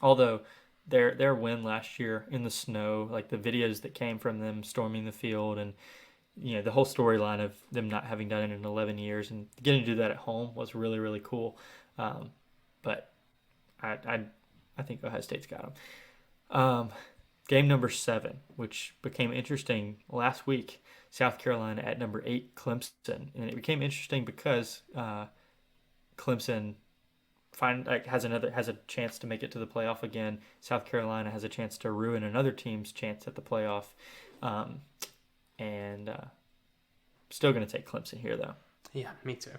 Although their win last year in the snow, like the videos that came from them storming the field, and the whole storyline of them not having done it in 11 years and getting to do that at home was really, really cool. But I think Ohio State's got them. Game number 7, which became interesting last week, South Carolina at number 8, Clemson. And it became interesting because Clemson has a chance to make it to the playoff again. South Carolina has a chance to ruin another team's chance at the playoff. Still going to take Clemson here, though. Yeah, me too.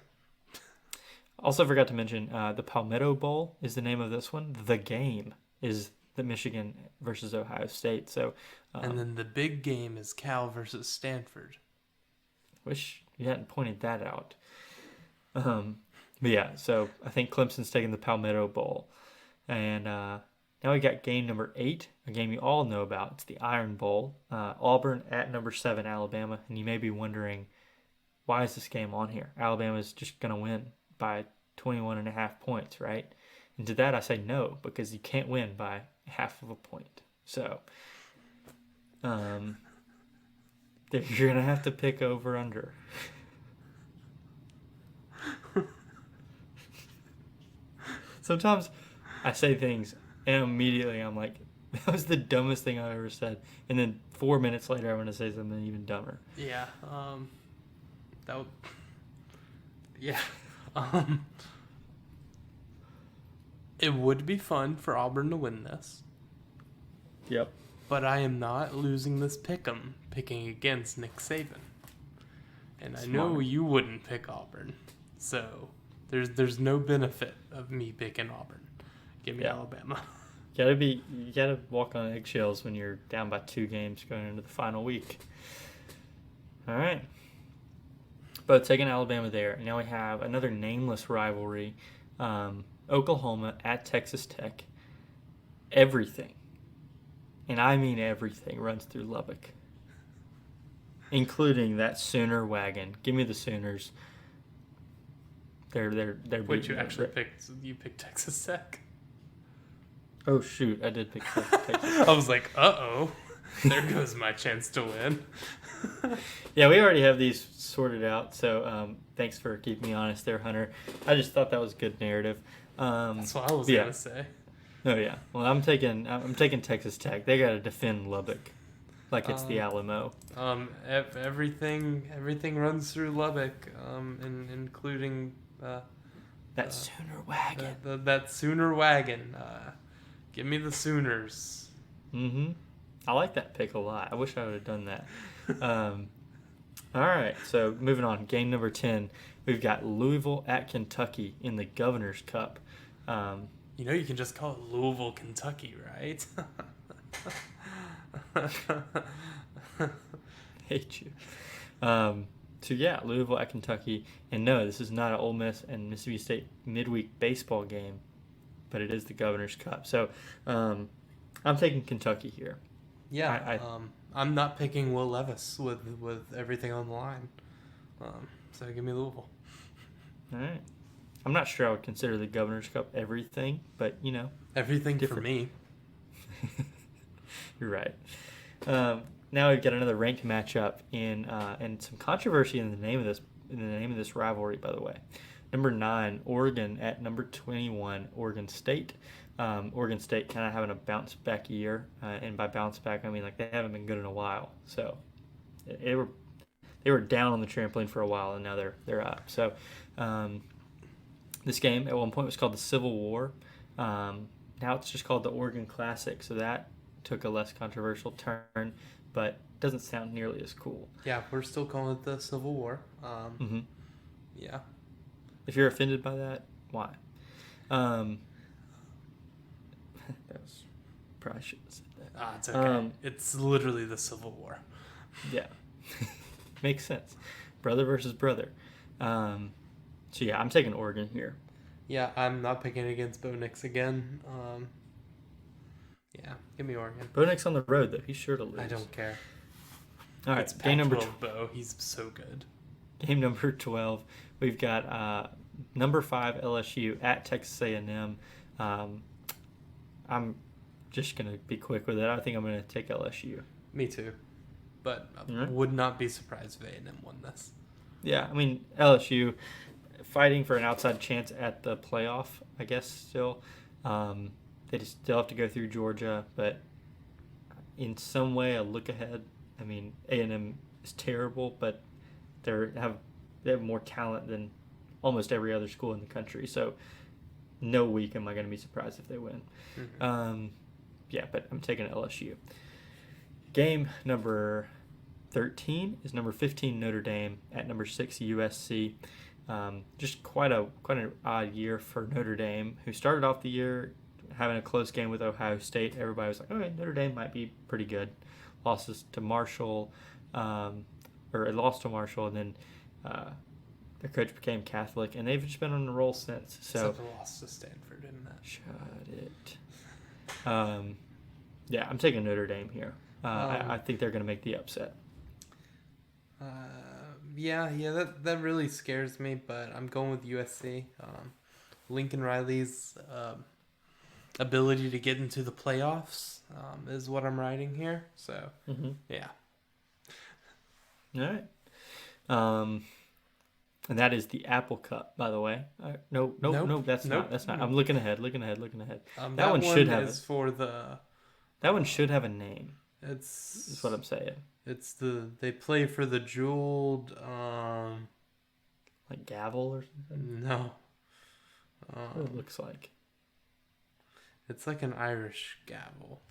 Also forgot to mention the Palmetto Bowl is the name of this one. The game is the Michigan versus Ohio State. So, and then the big game is Cal versus Stanford. Wish you hadn't pointed that out. But yeah, so I think Clemson's taking the Palmetto Bowl. And now we got game number 8, a game you all know about. It's the Iron Bowl. Auburn at number 7, Alabama. And you may be wondering, why is this game on here? Alabama's just going to win by 21.5 points, right? And to that I say no, because you can't win by half of a point. So you're going to have to pick over under. Sometimes I say things and immediately I'm like, that was the dumbest thing I've ever said. And then 4 minutes later, I'm going to say something even dumber. Yeah. Yeah. It would be fun for Auburn to win this. Yep. But I am not losing this pick'em picking against Nick Saban. And I know you wouldn't pick Auburn. So there's no benefit of me picking Auburn. Give me Alabama. You gotta walk on eggshells when you're down by 2 games going into the final week. All right. But taking Alabama there. Now we have another nameless rivalry. Oklahoma at Texas Tech. Everything, and I mean everything, runs through Lubbock, including that Sooner wagon. Give me the Sooners. They're. Wait, you actually picked? You picked Texas Tech? Oh shoot, I did pick Texas Tech. I was like, uh-oh, there goes my chance to win. Yeah, we already have these sorted out, so thanks for keeping me honest there, Hunter. I just thought that was good narrative. That's what I was gonna say. Oh yeah. Well, I'm taking Texas Tech. They got to defend Lubbock, like it's the Alamo. Everything runs through Lubbock, including that Sooner wagon. That Sooner wagon. Give me the Sooners. Mm-hmm. I like that pick a lot. I wish I would have done that. All right. So moving on. Game number 10. We've got Louisville at Kentucky in the Governor's Cup. You can just call it Louisville, Kentucky, right? Hate you. So yeah, Louisville at Kentucky. And no, this is not an Ole Miss and Mississippi State midweek baseball game, but it is the Governor's Cup. So I'm taking Kentucky here. Yeah, I'm not picking Will Levis with everything on the line. So give me Louisville. All right. I'm not sure I would consider the Governor's Cup everything, but everything different. For me. You're right. Now we've got another ranked matchup and some controversy in the name of this rivalry, by the way. Number 9, Oregon at number 21, Oregon State. Oregon State kind of having a bounce back year, and by bounce back I mean like they haven't been good in a while. So they were down on the trampoline for a while, and now they're up. So this game at one point was called the Civil War. Now it's just called the Oregon Classic. So that took a less controversial turn, but doesn't sound nearly as cool. Yeah, we're still calling it the Civil War. Yeah. If you're offended by that, why? That was probably shouldn't have said that. It's okay. It's literally the Civil War. Yeah. Makes sense. Brother versus brother. So yeah, I'm taking Oregon here. Yeah, I'm not picking against Bo Nix again. Yeah, give me Oregon. Bo Nix on the road, though. He's sure to lose. I don't care. All right, It's Pac-12 Bo. He's so good. Game number 12. We've got number 5 LSU at Texas A&M. I'm just going to be quick with it. I think I'm going to take LSU. Me too. But I Right. would not be surprised if A&M won this. Yeah, I mean, LSU fighting for an outside chance at the playoff, I guess, still. They just still have to go through Georgia, but in some way, a look ahead. I mean, A&M is terrible, but they have more talent than almost every other school in the country. So no week am I going to be surprised if they win. Mm-hmm. Yeah, but I'm taking LSU. Game number 13 is number 15 Notre Dame at number 6 USC. Just quite an odd year for Notre Dame, who started off the year having a close game with Ohio State. Everybody was like, "Okay, Notre Dame might be pretty good." Losses to Marshall, or it lost to Marshall, and then their coach became Catholic, and they've just been on the roll since. So except they lost to Stanford, didn't it? Shut it. Yeah, I'm taking Notre Dame here. I think they're going to make the upset. Yeah, that really scares me, but I'm going with USC. Lincoln Riley's ability to get into the playoffs is what I'm riding here. So, yeah. All right. And that is the Apple Cup, by the way. No, that's not. I'm looking ahead. That one should have. That one should have a name. Is what I'm saying. It's they play for the jeweled like gavel or something. No. What it looks like. It's like an Irish gavel,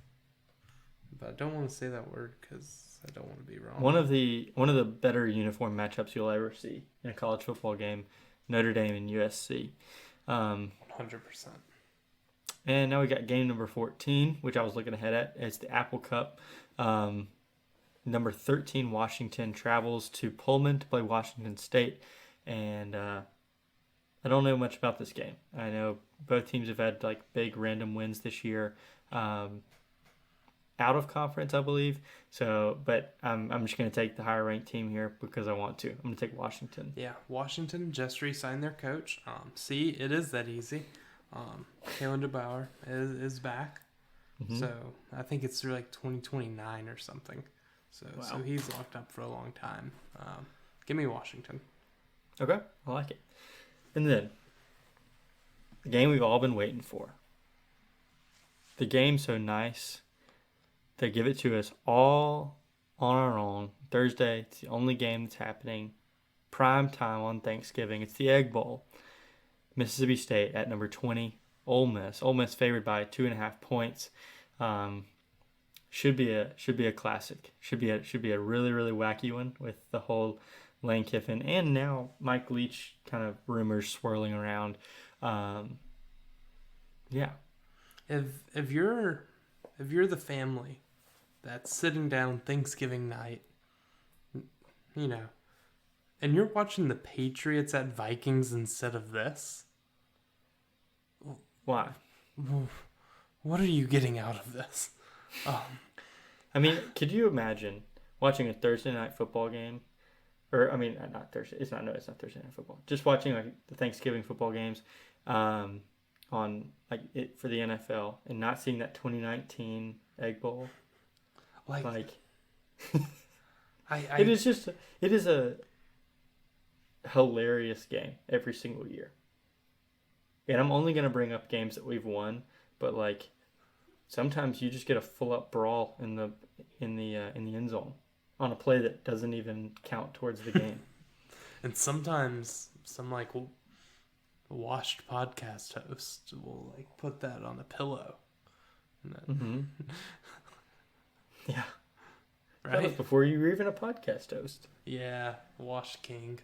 but I don't want to say that word because I don't want to be wrong. One of the better uniform matchups you'll ever see in a college football game, Notre Dame and USC. 100%. And now we got game number 14, which I was looking ahead at. It's the Apple Cup. Number 13, Washington travels to Pullman to play Washington State. And I don't know much about this game. I know both teams have had like big random wins this year. Out of conference, I believe. So, but I'm just going to take the higher ranked team here because I want to. I'm going to take Washington. Yeah, Washington just re-signed their coach. See, it is that easy. Kalen DeBauer is back. Mm-hmm. So I think it's through like 2029 or something. So he's locked up for a long time. Give me Washington. Okay, I like it. And then the game we've all been waiting for. The game so nice. They give it to us all on our own. Thursday, it's the only game that's happening. Prime time on Thanksgiving. It's the Egg Bowl. Mississippi State at number 20. Ole Miss. Ole Miss favored by 2.5 points. Should be a classic. Should be a really, really wacky one with the whole Lane Kiffin and now Mike Leach kind of rumors swirling around. Yeah. If you're the family that's sitting down Thanksgiving night, and you're watching the Patriots at Vikings instead of this, why? What are you getting out of this? I mean, could you imagine watching a Thursday night football game? Or, I mean, not Thursday. It's not Thursday night football. Just watching like the Thanksgiving football games on like it for the NFL and not seeing that 2019 Egg Bowl. Like it is a hilarious game every single year. And I'm only going to bring up games that we've won, but like sometimes you just get a full up brawl in the end zone on a play that doesn't even count towards the game. And sometimes some like washed podcast host will like put that on a pillow. Yeah. Right? That was before you were even a podcast host. Yeah, Wash King.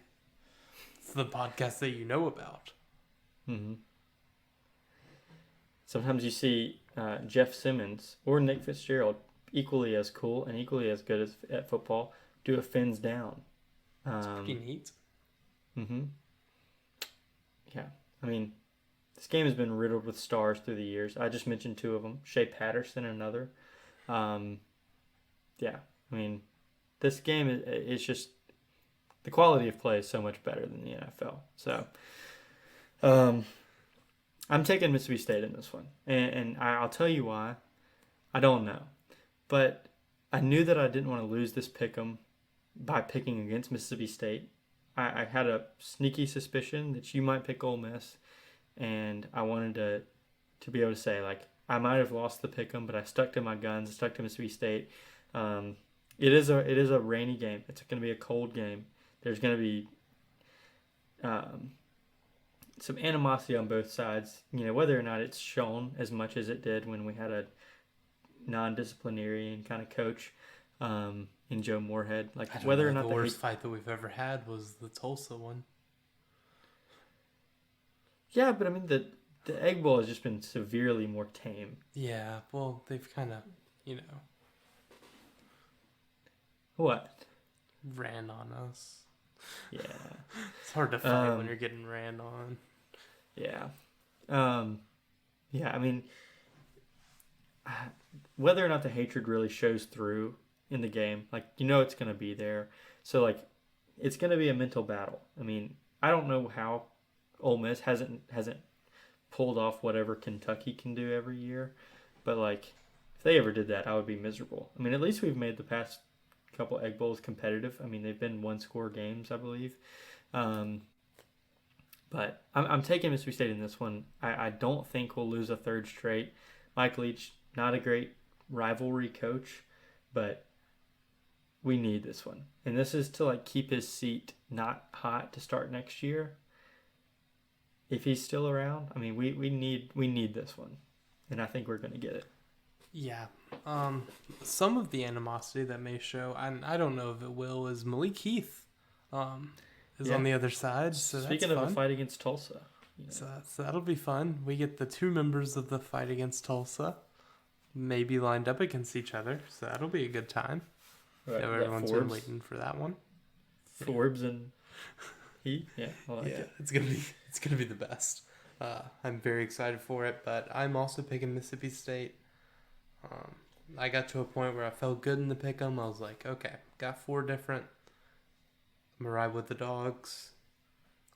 It's the podcast that you know about. Mm-hmm. Sometimes you see Jeff Simmons or Nick Fitzgerald, equally as cool and equally as good at football, do a fins down. It's pretty neat. Mm-hmm. Yeah. I mean, This game has been riddled with stars through the years. I just mentioned two of them. Shea Patterson, another. Um, yeah, I mean, this game is just the quality of play is so much better than the NFL. So, um, I'm taking Mississippi State in this one, and I'll tell you why. I don't know, but I knew that I didn't want to lose this pick'em by picking against Mississippi State. I had a sneaky suspicion that you might pick Ole Miss, and I wanted to be able to say, like, I might have lost the pick'em, but I stuck to my guns, stuck to Mississippi State. It is a rainy game. It's going to be a cold game. There's going to be some animosity on both sides. Whether or not it's shown as much as it did when we had a non-disciplinarian kind of coach in Joe Moorhead. Like whether or not the worst fight that we've ever had was the Tulsa one. Yeah, but I mean the Egg Bowl has just been severely more tame. Yeah, well, they've kind of, What? ran on us. Yeah. It's hard to fight when you're getting ran on. Yeah. Yeah, I mean, whether or not the hatred really shows through in the game, like, it's going to be there. So, like, it's going to be a mental battle. I mean, I don't know how Ole Miss hasn't pulled off whatever Kentucky can do every year, but, like, if they ever did that, I would be miserable. I mean, at least we've made the past couple Egg Bowls competitive. I mean, they've been one-score games, I believe. But I'm taking Mississippi State in this one. I don't think we'll lose a third straight. Mike Leach, not a great rivalry coach, but we need this one. And this is to, like, keep his seat not hot to start next year. If he's still around, I mean, we need this one. And I think we're going to get it. Yeah. Some of the animosity that may show, and I don't know if it will, is Malik Heath is on the other side. So Speaking that's of fun. a fight against Tulsa. So that'll be fun. We get the two members of the fight against Tulsa maybe lined up against each other. So that'll be a good time. Right, Everyone's been waiting for that one. Forbes and he? Yeah, I like it. It's gonna be the best. I'm very excited for it, but I'm also picking Mississippi State. I got to a point where I felt good in the pick'em. I was like, okay, got 4 different. I'm gonna ride with the dogs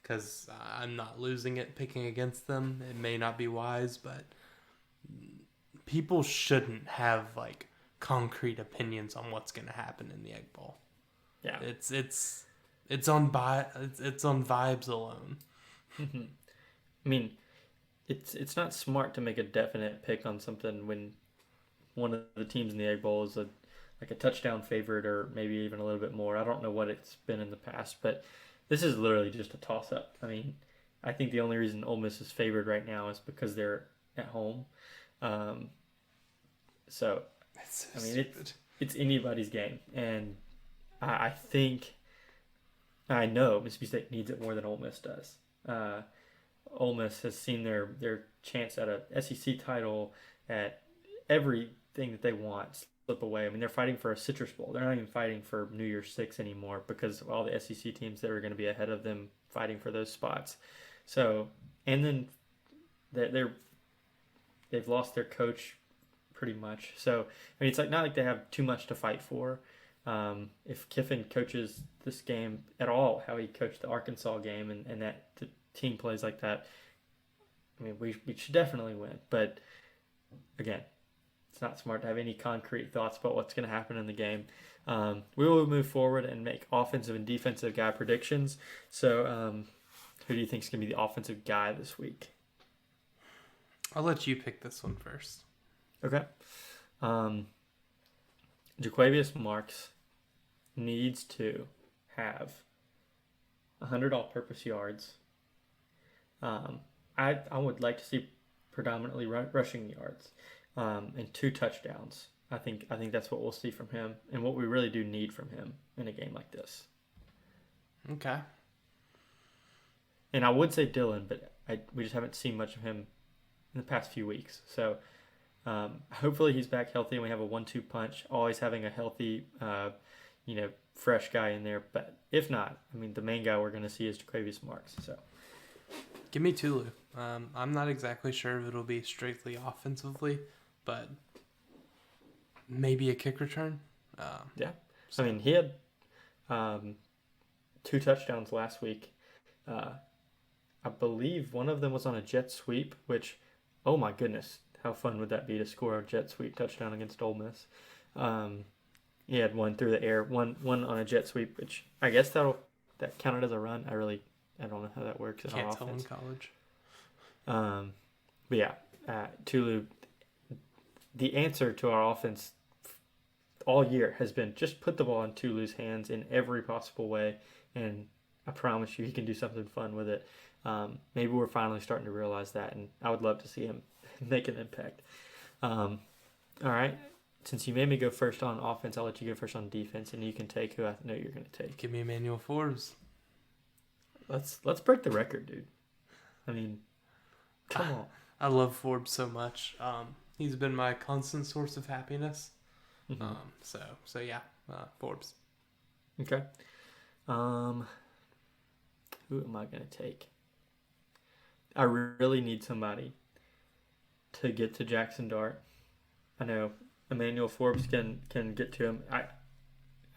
because I'm not losing it picking against them. It may not be wise, but people shouldn't have like concrete opinions on what's gonna happen in the Egg Bowl. Yeah, it's on vibes alone. I mean, it's not smart to make a definite pick on something when one of the teams in the Egg Bowl is a touchdown favorite or maybe even a little bit more. I don't know what it's been in the past, but this is literally just a toss-up. I mean, I think the only reason Ole Miss is favored right now is because they're at home. So, I mean, it's anybody's game, and I know Mississippi State needs it more than Ole Miss does. Ole Miss has seen their chance at a SEC title, at everything that they want slip away. I mean, they're fighting for a Citrus Bowl. They're not even fighting for New Year's Six anymore because of all the SEC teams that are going to be ahead of them fighting for those spots. So, and then they've lost their coach pretty much. So, I mean, it's like not like they have too much to fight for. If Kiffin coaches this game at all, how he coached the Arkansas game, and that the team plays like that, I mean, we should definitely win. But again, it's not smart to have any concrete thoughts about what's going to happen in the game. We will move forward and make offensive and defensive guy predictions. So, who do you think is going to be the offensive guy this week? I'll let you pick this one first. Okay. Jaquavius Marks needs to have 100 all-purpose yards. I would like to see predominantly rushing yards and 2 touchdowns. I think that's what we'll see from him and what we really do need from him in a game like this. Okay. And I would say Dylan, but we just haven't seen much of him in the past few weeks. So hopefully he's back healthy and we have a 1-2 punch, always having a healthy, fresh guy in there. But if not, I mean, the main guy we're going to see is Jaquavius Marks. So Give me Tulu. I'm not exactly sure if it'll be strictly offensively, but maybe a kick return. Yeah. So. I mean, he had 2 touchdowns last week. I believe one of them was on a jet sweep, which, oh my goodness, how fun would that be to score a jet sweep touchdown against Ole Miss? He had one through the air, one on a jet sweep, which I guess that counted as a run. I don't know how that works in our Can't tell in offense. college. But yeah, Tulu, the answer to our offense all year has been just put the ball in Tulu's hands in every possible way, and I promise you he can do something fun with it. Maybe we're finally starting to realize that, and I would love to see him make an impact. All right. Since you made me go first on offense, I'll let you go first on defense, and you can take who I know you're going to take. Give me Emmanuel Forbes. Let's break the record, dude. I mean, come on. I love Forbes so much. He's been my constant source of happiness. Mm-hmm. So yeah, Forbes. Okay. Who am I going to take? I really need somebody to get to Jackson Dart. I know Emmanuel Forbes can get to him.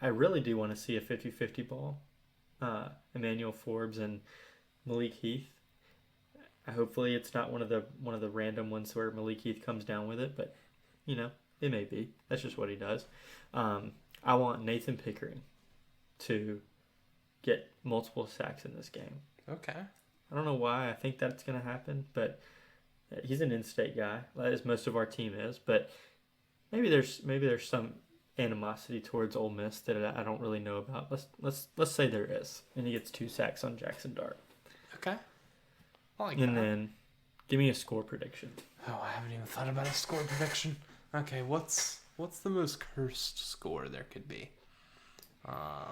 I really do want to see a 50-50 ball. Emmanuel Forbes and Malik Heath. Hopefully it's not one of the random ones where Malik Heath comes down with it, but it may be. That's just what he does. I want Nathan Pickering to get multiple sacks in this game. Okay. I don't know why I think that's going to happen, but he's an in-state guy, as most of our team is. But maybe there's some animosity towards Ole Miss that I don't really know about. Let's say there is, and he gets 2 sacks on Jackson Dart. Okay. I like and that. Then give me a score prediction. Oh, I haven't even thought about a score prediction. Okay, what's the most cursed score there could be? I'll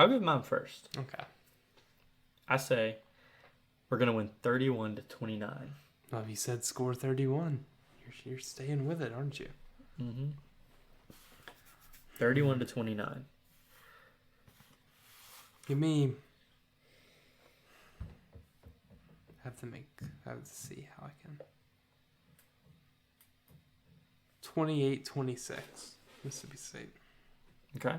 give mine first. Okay. I say we're gonna win 31-29. Well, you said score 31. You're staying with it, aren't you? Mm-hmm. 31-29. Give me. I have to see how I can. 28-26, Mississippi State. Okay.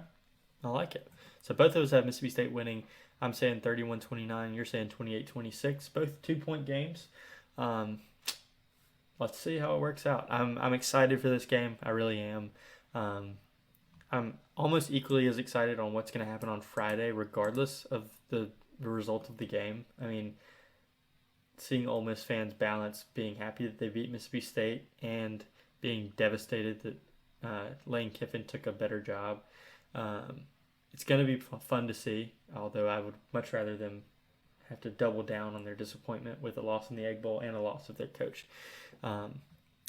I like it. So both of us have Mississippi State winning. I'm saying 31-29. You're saying 28-26. Both 2-point games. Let's see how it works out. I'm excited for this game. I really am. I'm almost equally as excited on what's going to happen on Friday, regardless of the result of the game. I mean, seeing Ole Miss fans balance being happy that they beat Mississippi State and being devastated that Lane Kiffin took a better job. It's going to be fun to see, although I would much rather them have to double down on their disappointment with a loss in the Egg Bowl and a loss of their coach.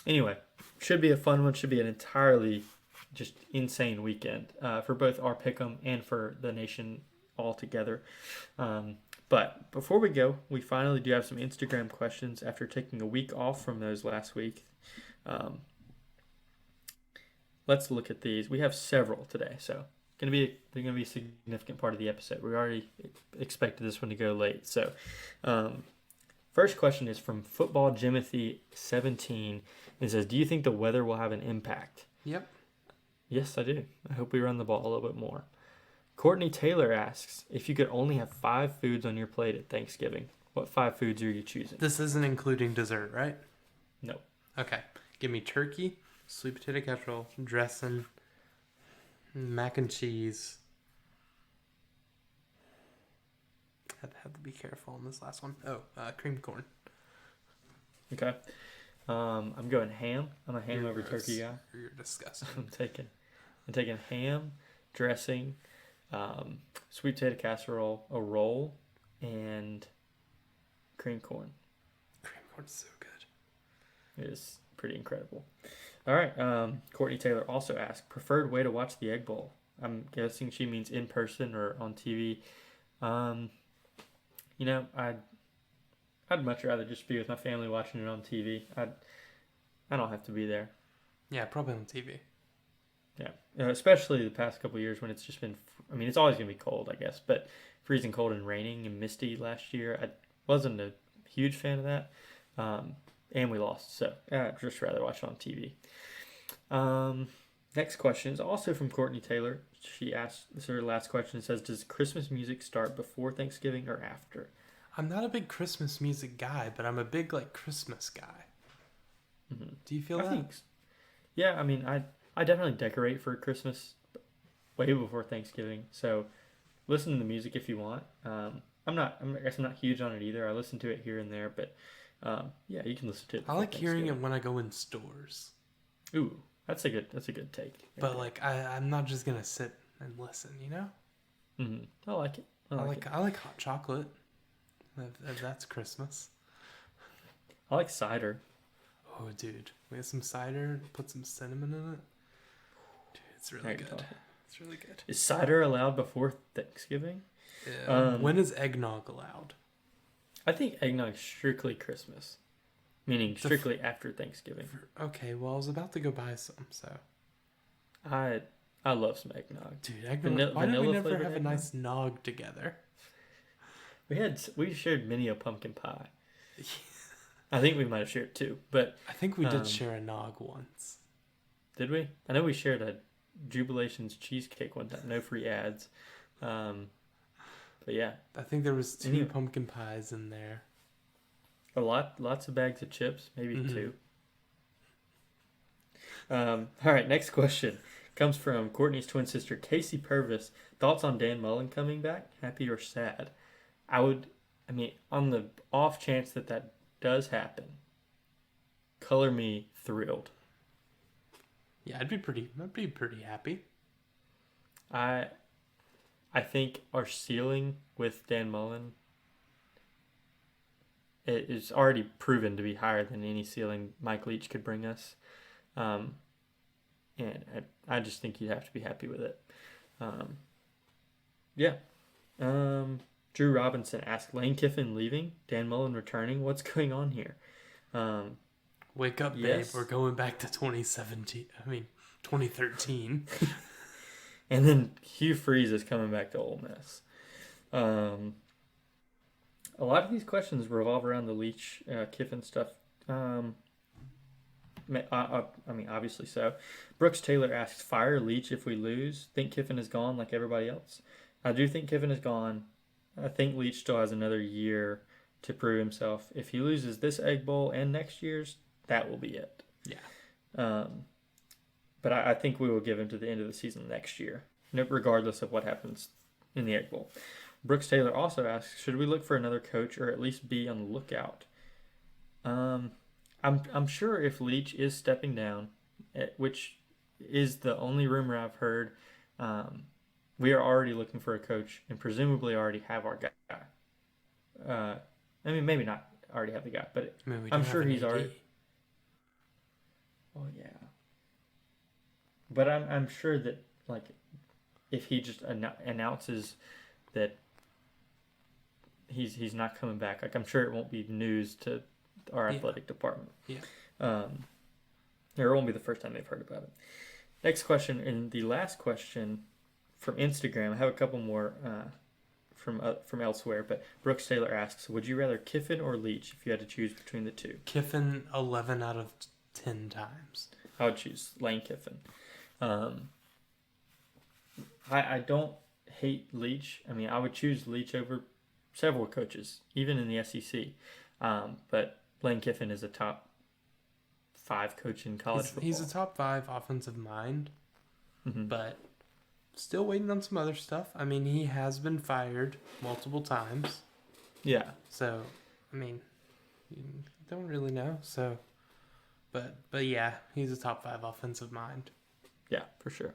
Anyway, should be a fun one. Should be an entirely just insane weekend for both our pick'em and for the nation altogether. But before we go, we finally do have some Instagram questions after taking a week off from those last week. Let's look at these. We have several today, so they're gonna be a significant part of the episode. We already expected this one to go late. So, first question is from Football Jimothy 17. It says, "Do you think the weather will have an impact?" Yep. Yes, I do. I hope we run the ball a little bit more. Courtney Taylor asks, if you could only have 5 foods on your plate at Thanksgiving, what 5 foods are you choosing? This isn't including dessert, right? No. Okay. Give me turkey, sweet potato casserole, dressing, mac and cheese. Have to be careful on this last one. Oh, cream corn. Okay. I'm going ham. I'm a ham over gross. turkey guy. You're disgusting. I'm taking ham, dressing, sweet potato casserole, a roll, and cream corn. Cream corn's so good. It is pretty incredible. All right. Courtney Taylor also asked, preferred way to watch the Egg Bowl. I'm guessing she means in person or on TV. I'd much rather just be with my family watching it on TV. I don't have to be there. Yeah, probably on TV. Yeah, especially the past couple of years when it's just been. I mean, it's always gonna be cold, I guess, but freezing cold and raining and misty last year. Wasn't a huge fan of that. And we lost, so I'd just rather watch it on TV. Next question is also from Courtney Taylor. She asked, this is her last question. It says, does Christmas music start before Thanksgiving or after? I'm not a big Christmas music guy, but I'm a big, like, Christmas guy. Mm-hmm. Do you feel that? Yeah, I mean, I definitely decorate for Christmas way before Thanksgiving, so listen to the music if you want. I guess I'm not huge on it either. I listen to it here and there, but yeah, you can listen to it. I like hearing it when I go in stores. Ooh, that's a good take. But like, I'm not just gonna sit and listen, you know. Mm-hmm. I like it. I like hot chocolate. If that's Christmas. I like cider. Oh, dude, we have some cider. Put some cinnamon in it. Dude, it's really good. It's really good. Is cider allowed before Thanksgiving? Yeah. When is eggnog allowed? I think eggnog is strictly Christmas, meaning strictly after Thanksgiving. Okay, well, I was about to go buy some, so. I love some eggnog. Dude, eggnog. Why did we never have a nice nog together? We shared many a pumpkin pie. I think we might have shared two, but I think we did share a nog once. Did we? I know we shared a Jubilations cheesecake one time. No free ads. But yeah, I think there was two pumpkin pies in there. Lots of bags of chips, maybe two. All right, next question comes from Courtney's twin sister, Casey Purvis. Thoughts on Dan Mullen coming back? Happy or sad? On the off chance that does happen, color me thrilled. Yeah, I'd be pretty happy. I think our ceiling with Dan Mullen is already proven to be higher than any ceiling Mike Leach could bring us. And I just think you'd have to be happy with it. Yeah. Drew Robinson asked, Lane Kiffin leaving? Dan Mullen returning? What's going on here? Wake up, babe. We're going back to 2013. And then Hugh Freeze is coming back to Ole Miss. A lot of these questions revolve around the Leach Kiffin stuff. Obviously so. Brooks Taylor asks, fire Leach if we lose? Think Kiffin is gone like everybody else? I do think Kiffin is gone. I think Leach still has another year to prove himself. If he loses this Egg Bowl and next year's, that will be it. Yeah. But I think we will give him to the end of the season next year, regardless of what happens in the Egg Bowl. Brooks Taylor also asks, should we look for another coach or at least be on the lookout? I'm sure if Leach is stepping down, which is the only rumor I've heard, we are already looking for a coach and presumably already have our guy. Maybe not already have the guy, but I'm sure he's already. Oh yeah. But I'm sure that if he just announces that he's not coming back, I'm sure it won't be news to our athletic department. Yeah. It won't be the first time they've heard about it. Next question, and the last question from Instagram. I have a couple more from elsewhere, but Brooks Taylor asks, would you rather Kiffin or Leach if you had to choose between the two? Kiffin 11 out of 10 times. I would choose Lane Kiffin. I don't hate Leach. I would choose Leach over several coaches, even in the SEC. But Lane Kiffin is a top 5 coach in college football. He's a top 5 offensive mind, but still waiting on some other stuff. He has been fired multiple times. Yeah. So, you don't really know. So, but yeah, he's a top 5 offensive mind. Yeah, for sure.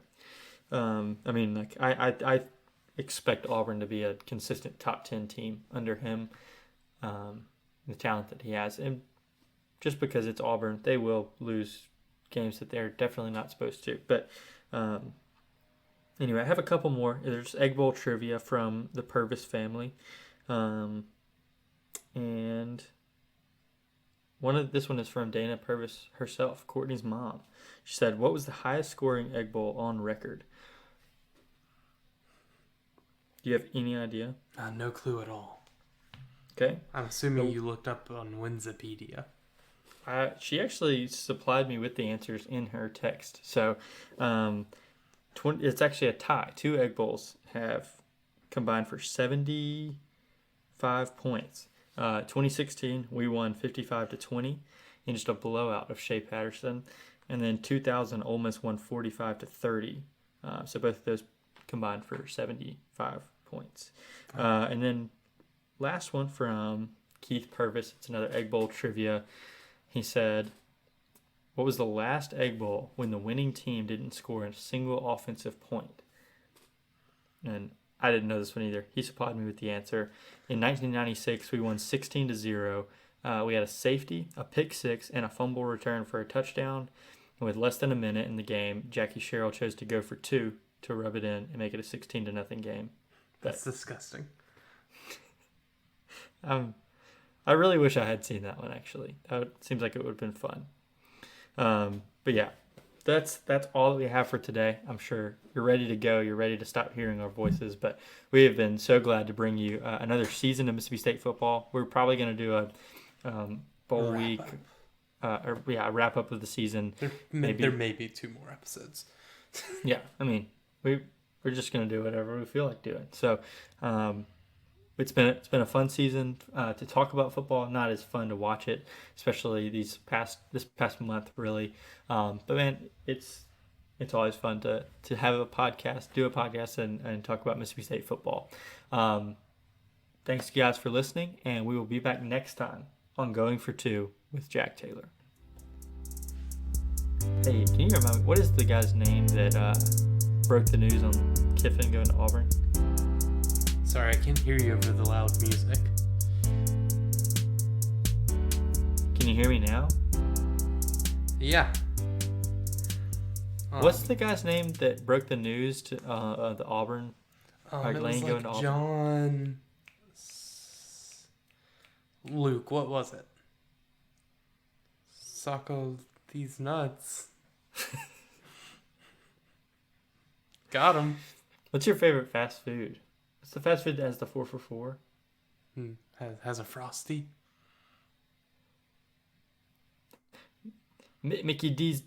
I expect Auburn to be a consistent top 10 team under him. The talent that he has, and just because it's Auburn, they will lose games that they're definitely not supposed to. But anyway, I have a couple more. There's Egg Bowl trivia from the Purvis family, and this one is from Dana Purvis herself, Courtney's mom. She said, "What was the highest scoring Egg Bowl on record?" Do you have any idea? No clue at all. Okay. I'm assuming you looked up on Winsipedia. She actually supplied me with the answers in her text. So, it's actually a tie. 2 Egg Bowls have combined for 75 points. 2016, we won 55-20 in just a blowout of Shea Patterson. And then 2000, Ole Miss won 45-30. So both of those combined for 75 points. And then last one from Keith Purvis. It's another Egg Bowl trivia. He said, what was the last Egg Bowl when the winning team didn't score a single offensive point? And I didn't know this one either. He supplied me with the answer. In 1996, we won 16-0. We had a safety, a pick six, and a fumble return for a touchdown. And with less than a minute in the game, Jackie Sherrill chose to go for 2 to rub it in and make it a 16-0 game. That's disgusting. I really wish I had seen that one, actually. Seems like it would have been fun. But yeah, that's all that we have for today. I'm sure you're ready to go. You're ready to stop hearing our voices. But we have been so glad to bring you another season of Mississippi State football. We're probably going to do a bowl week, a wrap up of the season. There may be 2 more episodes. Yeah, I mean, we're just going to do whatever we feel like doing. So, it's been a fun season to talk about football. Not as fun to watch it, especially this past month, really. But man, it's always fun to have a podcast, do a podcast, and talk about Mississippi State football. Thanks guys for listening, and we will be back next time on Going for Two with Jack Taylor. Hey, can you remind me, what is the guy's name that broke the news on Kiffin going to Auburn? Sorry, I can't hear you over the loud music. Can you hear me now? Yeah. What's the guy's name that broke the news to the Auburn? It was like John... Luke, what was it? Socko these nuts. Got him. What's your favorite fast food? What's the fast food that has the 4 for $4? Has a Frosty. Mickey D's